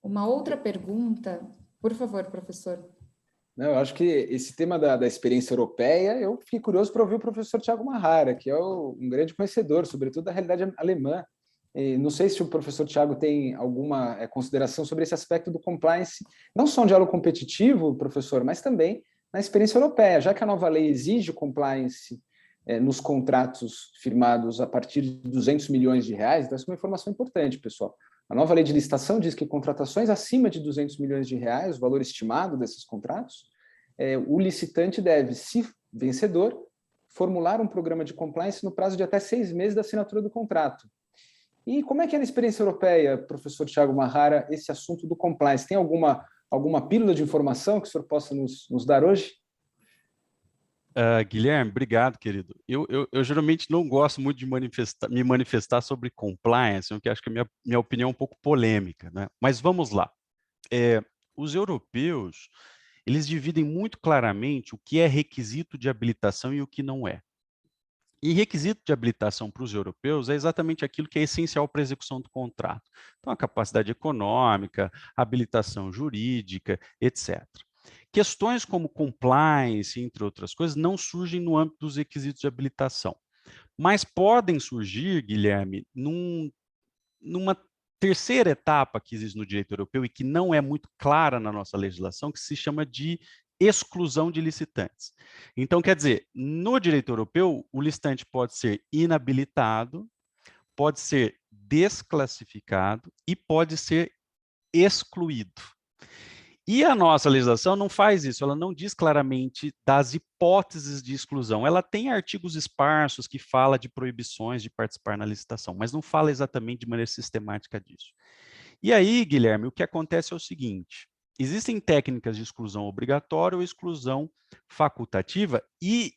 S2: Uma outra pergunta, por favor, professor.
S6: Não, eu acho que esse tema da experiência europeia, eu fiquei curioso para ouvir o professor Thiago Marrara, que é um grande conhecedor, sobretudo da realidade alemã. E não sei se o professor Thiago tem alguma consideração sobre esse aspecto do compliance, não só no diálogo competitivo, professor, mas também na experiência europeia, já que a nova lei exige compliance nos contratos firmados a partir de 200 milhões de reais, então essa é uma informação importante, pessoal. A nova lei de licitação diz que contratações acima de 200 milhões de reais, o valor estimado desses contratos, o licitante deve, se vencedor, formular um programa de compliance no prazo de até 6 meses da assinatura do contrato. E como é que é na experiência europeia, professor Thiago Marrara, esse assunto do compliance? Tem alguma pílula de informação que o senhor possa nos dar hoje?
S5: Guilherme, obrigado, querido. Eu geralmente não gosto muito de me manifestar sobre compliance, porque acho que a minha opinião é um pouco polêmica, né? Mas vamos lá. Os europeus, eles dividem muito claramente o que é requisito de habilitação e o que não é. E requisito de habilitação para os europeus é exatamente aquilo que é essencial para a execução do contrato. Então, a capacidade econômica, habilitação jurídica, etc. Questões como compliance, entre outras coisas, não surgem no âmbito dos requisitos de habilitação, mas podem surgir, Guilherme, numa terceira etapa que existe no direito europeu e que não é muito clara na nossa legislação, que se chama de exclusão de licitantes. Então, quer dizer, no direito europeu, o licitante pode ser inabilitado, pode ser desclassificado e pode ser excluído. E a nossa legislação não faz isso, ela não diz claramente das hipóteses de exclusão. Ela tem artigos esparsos que fala de proibições de participar na licitação, mas não fala exatamente de maneira sistemática disso. E aí, Guilherme, o que acontece é o seguinte, existem técnicas de exclusão obrigatória ou exclusão facultativa e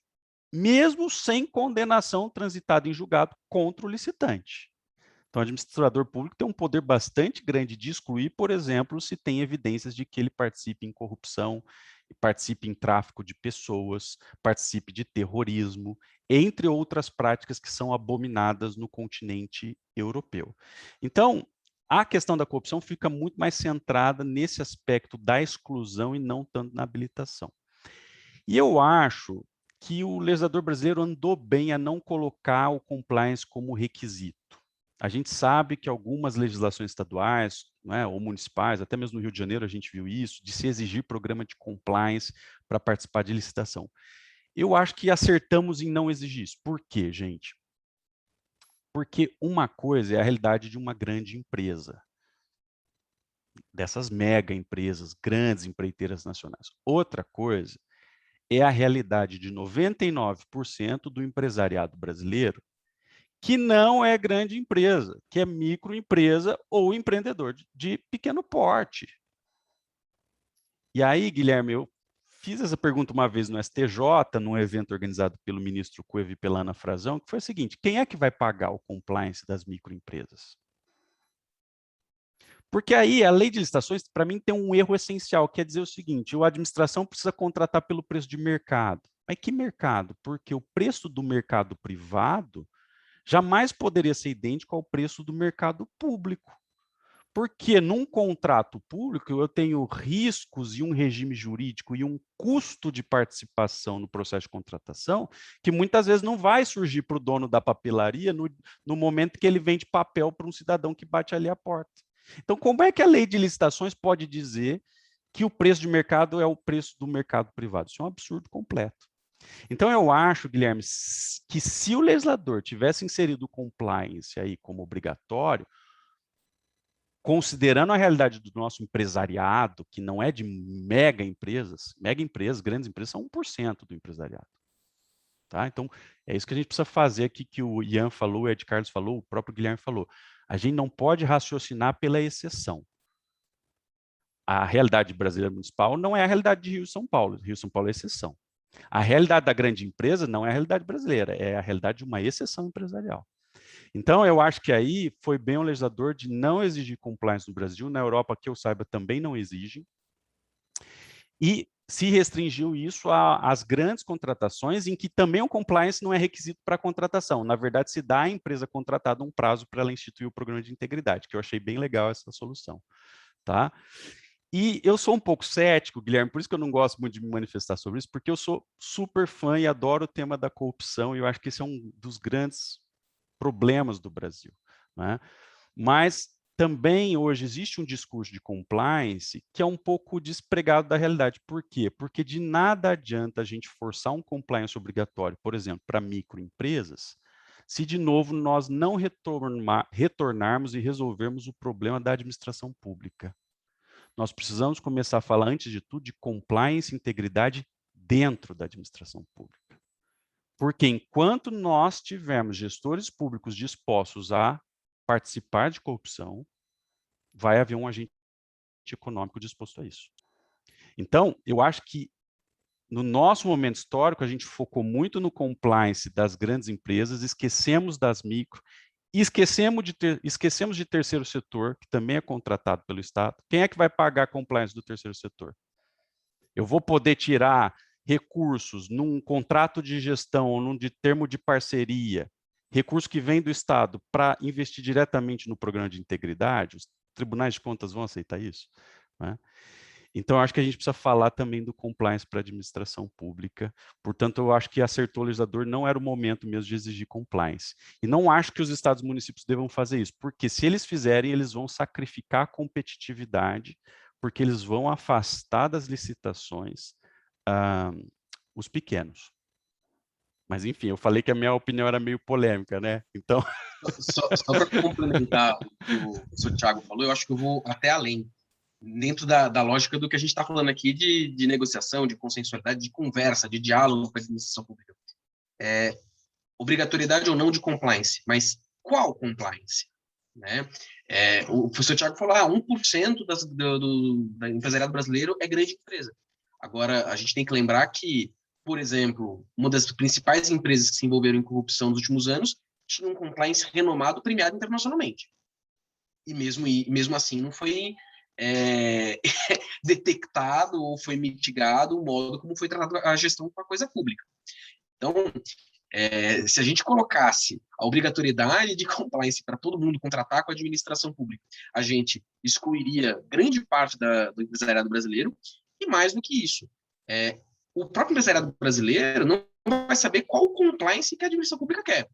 S5: mesmo sem condenação transitada em julgado contra o licitante. Então, o administrador público tem um poder bastante grande de excluir, por exemplo, se tem evidências de que ele participe em corrupção, participe em tráfico de pessoas, participe de terrorismo, entre outras práticas que são abominadas no continente europeu. Então, a questão da corrupção fica muito mais centrada nesse aspecto da exclusão e não tanto na habilitação. E eu acho que o legislador brasileiro andou bem a não colocar o compliance como requisito. A gente sabe que algumas legislações estaduais, né, ou municipais, até mesmo no Rio de Janeiro a gente viu isso, de se exigir programa de compliance para participar de licitação. Eu acho que acertamos em não exigir isso. Por quê, gente? Porque uma coisa é a realidade de uma grande empresa, dessas mega empresas, grandes empreiteiras nacionais. Outra coisa é a realidade de 99% do empresariado brasileiro que não é grande empresa, que é microempresa ou empreendedor de pequeno porte. E aí, Guilherme, eu fiz essa pergunta uma vez no STJ, num evento organizado pelo ministro Cueva e pela Ana Frazão, que foi o seguinte, quem é que vai pagar o compliance das microempresas? Porque aí a lei de licitações, para mim, tem um erro essencial, que é dizer o seguinte, a administração precisa contratar pelo preço de mercado. Mas que mercado? Porque o preço do mercado privado jamais poderia ser idêntico ao preço do mercado público. Porque num contrato público eu tenho riscos e um regime jurídico e um custo de participação no processo de contratação que muitas vezes não vai surgir para o dono da papelaria no momento que ele vende papel para um cidadão que bate ali a porta. Então, como é que a lei de licitações pode dizer que o preço de mercado é o preço do mercado privado? Isso é um absurdo completo. Então, eu acho, Guilherme, que se o legislador tivesse inserido o compliance aí como obrigatório, considerando a realidade do nosso empresariado, que não é de mega empresas, grandes empresas são 1% do empresariado. Tá? Então, é isso que a gente precisa fazer aqui, que o Ian falou, o Ed Carlos falou, o próprio Guilherme falou. A gente não pode raciocinar pela exceção. A realidade brasileira municipal não é a realidade de Rio e São Paulo. Rio e São Paulo é exceção. A realidade da grande empresa não é a realidade brasileira, é a realidade de uma exceção empresarial. Então, eu acho que aí foi bem o legislador de não exigir compliance no Brasil, na Europa, que eu saiba, também não exigem, e se restringiu isso às grandes contratações, em que também o compliance não é requisito para a contratação. Na verdade, se dá à empresa contratada um prazo para ela instituir o programa de integridade, que eu achei bem legal essa solução. Tá? E eu sou um pouco cético, Guilherme, por isso que eu não gosto muito de me manifestar sobre isso, porque eu sou super fã e adoro o tema da corrupção, e eu acho que esse é um dos grandes problemas do Brasil. Né? Mas também hoje existe um discurso de compliance que é um pouco despregado da realidade. Por quê? Porque de nada adianta a gente forçar um compliance obrigatório, por exemplo, para microempresas, se de novo nós não retornarmos e resolvermos o problema da administração pública. Nós precisamos começar a falar, antes de tudo, de compliance e integridade dentro da administração pública. Porque enquanto nós tivermos gestores públicos dispostos a participar de corrupção, vai haver um agente econômico disposto a isso. Então, eu acho que no nosso momento histórico, a gente focou muito no compliance das grandes empresas, esquecemos das micro, e esquecemos de terceiro setor, que também é contratado pelo Estado. Quem é que vai pagar a compliance do terceiro setor? Eu vou poder tirar recursos num contrato de gestão ou num de termo de parceria, recurso que vem do Estado, para investir diretamente no programa de integridade? Os tribunais de contas vão aceitar isso? Né? Então, eu acho que a gente precisa falar também do compliance para a administração pública. Portanto, eu acho que acertou o legislador, não era o momento mesmo de exigir compliance. E não acho que os estados e municípios devam fazer isso, porque se eles fizerem, eles vão sacrificar a competitividade, porque eles vão afastar das licitações os pequenos. Mas, enfim, eu falei que a minha opinião era meio polêmica, né? Então...
S4: Só para complementar o que o professor Thiago falou, eu acho que eu vou até além, dentro da lógica do que a gente está falando aqui de negociação, de consensualidade, de conversa, de diálogo com a administração pública. Obrigatoriedade ou não de compliance, mas qual compliance? Né? O professor Thiago falou, 1% da empresariado brasileiro é grande empresa. Agora, a gente tem que lembrar que, por exemplo, uma das principais empresas que se envolveram em corrupção nos últimos anos tinha um compliance renomado, premiado internacionalmente. E mesmo assim não foi detectado ou foi mitigado o modo como foi tratada a gestão com a coisa pública. Então, se a gente colocasse a obrigatoriedade de compliance para todo mundo contratar com a administração pública, a gente excluiria grande parte do empresariado brasileiro, e mais do que isso, o próprio empresariado brasileiro não vai saber qual o compliance que a administração pública quer.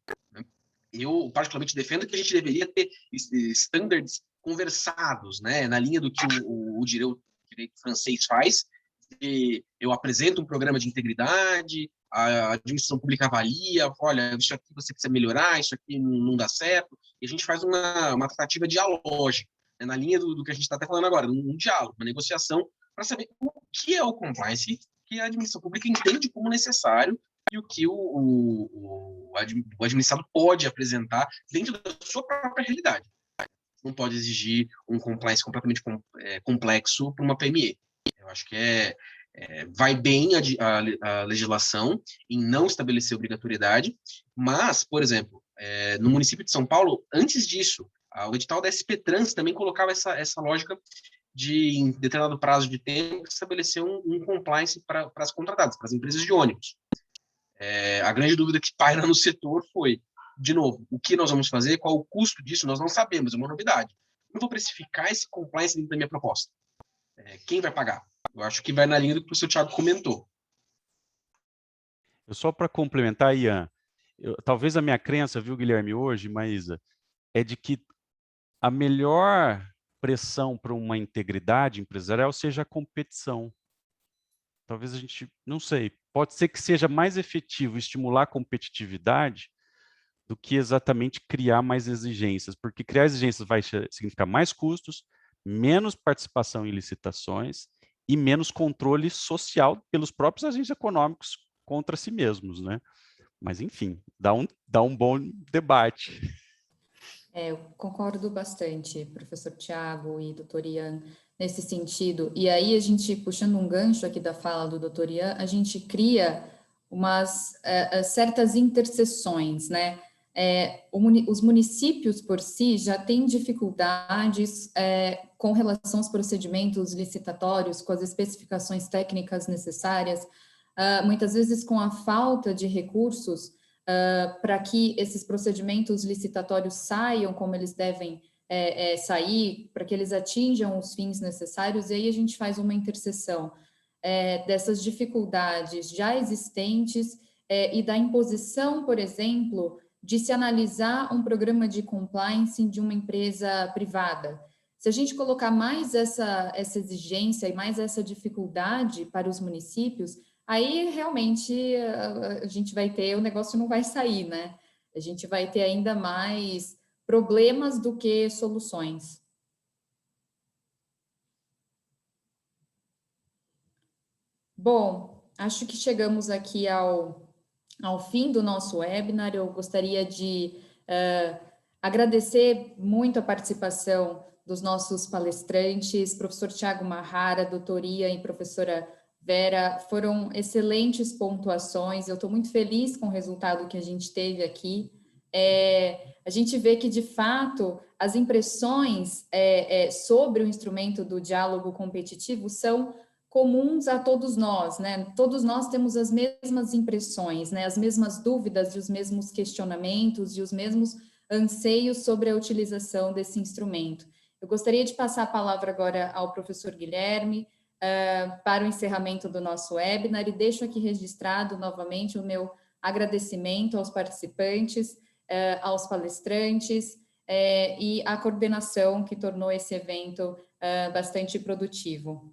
S4: Eu, particularmente, defendo que a gente deveria ter standards conversados, né, na linha do que o direito francês faz. Eu apresento um programa de integridade, a administração pública avalia, olha, isso aqui você precisa melhorar, isso aqui não dá certo, e a gente faz uma tratativa dialógica, né, na linha do que a gente está até falando agora, um diálogo, uma negociação, para saber o que é o compliance que a administração pública entende como necessário e o que o administrado pode apresentar dentro da sua própria realidade. Não pode exigir um compliance completamente complexo para uma PME. Eu acho que vai bem a legislação em não estabelecer obrigatoriedade, mas, por exemplo, no município de São Paulo, antes disso, o edital da SP Trans também colocava essa lógica de, em determinado prazo de tempo, estabelecer um compliance para as contratadas, para as empresas de ônibus. A grande dúvida que paira no setor foi, de novo, o que nós vamos fazer, qual o custo disso, nós não sabemos, é uma novidade. Eu vou precificar esse compliance dentro da minha proposta. Quem vai pagar? Eu acho que vai na linha do que o professor Thiago comentou.
S5: Só para complementar, Ian, talvez a minha crença, viu, Guilherme, hoje, Maísa, é de que a melhor pressão para uma integridade empresarial seja a competição. Talvez a gente, não sei, pode ser que seja mais efetivo estimular a competitividade do que exatamente criar mais exigências, porque criar exigências vai significar mais custos, menos participação em licitações e menos controle social pelos próprios agentes econômicos contra si mesmos, né? Mas, enfim, dá um bom debate.
S2: Eu concordo bastante, professor Thiago e doutor Ian, nesse sentido. E aí, a gente, puxando um gancho aqui da fala do doutor Ian, a gente cria umas certas interseções, né? Os municípios, por si, já têm dificuldades com relação aos procedimentos licitatórios, com as especificações técnicas necessárias, muitas vezes com a falta de recursos para que esses procedimentos licitatórios saiam como eles devem sair, para que eles atinjam os fins necessários, e aí a gente faz uma interseção dessas dificuldades já existentes e da imposição, por exemplo, de se analisar um programa de compliance de uma empresa privada. Se a gente colocar mais essa exigência e mais essa dificuldade para os municípios, aí realmente a gente vai ter, o negócio não vai sair, né? A gente vai ter ainda mais problemas do que soluções. Bom, acho que chegamos aqui ao fim do nosso webinar. Eu gostaria de agradecer muito a participação dos nossos palestrantes, professor Thiago Marrara, doutor Ian e professora Vera, foram excelentes pontuações, eu estou muito feliz com o resultado que a gente teve aqui. A gente vê que, de fato, as impressões sobre o instrumento do diálogo competitivo são comuns a todos nós, né? Todos nós temos as mesmas impressões, né? As mesmas dúvidas e os mesmos questionamentos e os mesmos anseios sobre a utilização desse instrumento. Eu gostaria de passar a palavra agora ao professor Guilherme para o encerramento do nosso webinar e deixo aqui registrado novamente o meu agradecimento aos participantes, aos palestrantes e à coordenação que tornou esse evento bastante produtivo.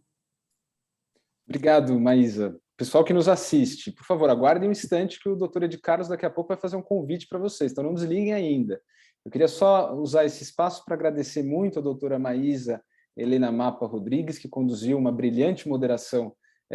S6: Obrigado, Maísa. Pessoal que nos assiste, por favor, aguardem um instante que o doutor Ed Carlos daqui a pouco vai fazer um convite para vocês, então não desliguem ainda. Eu queria só usar esse espaço para agradecer muito a doutora Maísa Helena Mapa Rodrigues, que conduziu uma brilhante moderação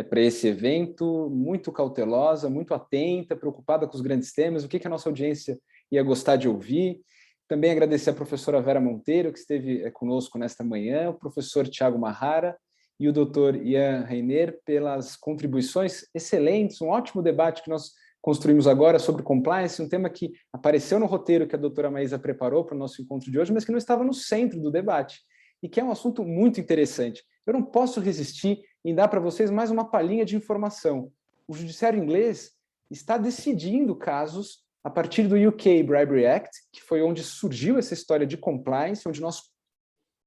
S6: para esse evento, muito cautelosa, muito atenta, preocupada com os grandes temas, o que a nossa audiência ia gostar de ouvir. Também agradecer a professora Vera Monteiro, que esteve conosco nesta manhã, o professor Tiago Mahara e o doutor Ian Reiner pelas contribuições excelentes, um ótimo debate que nós construímos agora sobre compliance, um tema que apareceu no roteiro que a doutora Maísa preparou para o nosso encontro de hoje, mas que não estava no centro do debate, e que é um assunto muito interessante. Eu não posso resistir em dar para vocês mais uma palhinha de informação. O judiciário inglês está decidindo casos a partir do UK Bribery Act, que foi onde surgiu essa história de compliance, onde nós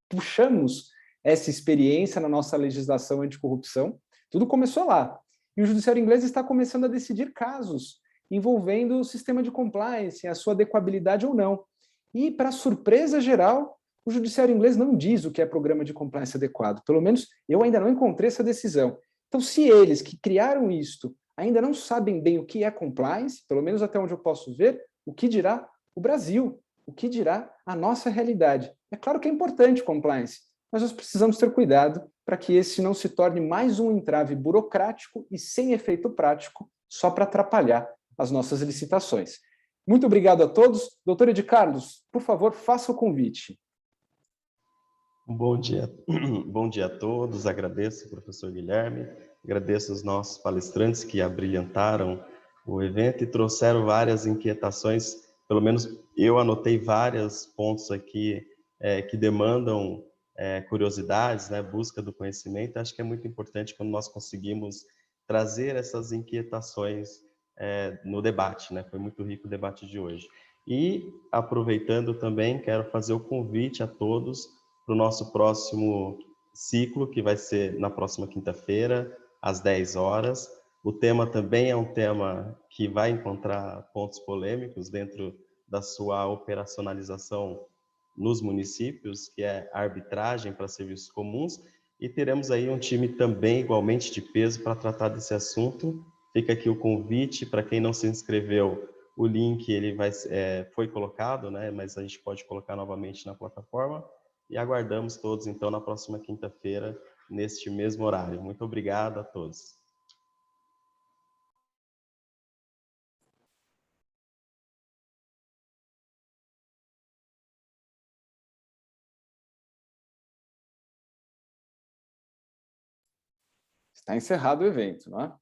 S6: puxamos essa experiência na nossa legislação anticorrupção. Tudo começou lá. E o judiciário inglês está começando a decidir casos envolvendo o sistema de compliance, a sua adequabilidade ou não. E, para surpresa geral, o judiciário inglês não diz o que é programa de compliance adequado. Pelo menos eu ainda não encontrei essa decisão. Então, se eles que criaram isto ainda não sabem bem o que é compliance, pelo menos até onde eu posso ver, o que dirá o Brasil? O que dirá a nossa realidade? É claro que é importante compliance, mas nós precisamos ter cuidado para que esse não se torne mais um entrave burocrático e sem efeito prático, só para atrapalhar as nossas licitações. Muito obrigado a todos. Doutor Ed Carlos, por favor, faça o convite.
S7: Bom dia a todos. Agradeço ao professor Guilherme, agradeço os nossos palestrantes que abrilhantaram o evento e trouxeram várias inquietações, pelo menos eu anotei vários pontos aqui que demandam curiosidades, né, busca do conhecimento. Acho que é muito importante quando nós conseguimos trazer essas inquietações no debate, né? Foi muito rico o debate de hoje. E, aproveitando também, quero fazer o convite a todos para o nosso próximo ciclo, que vai ser na próxima quinta-feira, às 10 horas. O tema também é um tema que vai encontrar pontos polêmicos dentro da sua operacionalização nos municípios, que é a arbitragem para serviços comuns, e teremos aí um time também igualmente de peso para tratar desse assunto. Fica aqui o convite para quem não se inscreveu, o link ele foi colocado, né, mas a gente pode colocar novamente na plataforma, e aguardamos todos então na próxima quinta-feira, neste mesmo horário. Muito obrigado a todos.
S6: Está encerrado o evento, não é?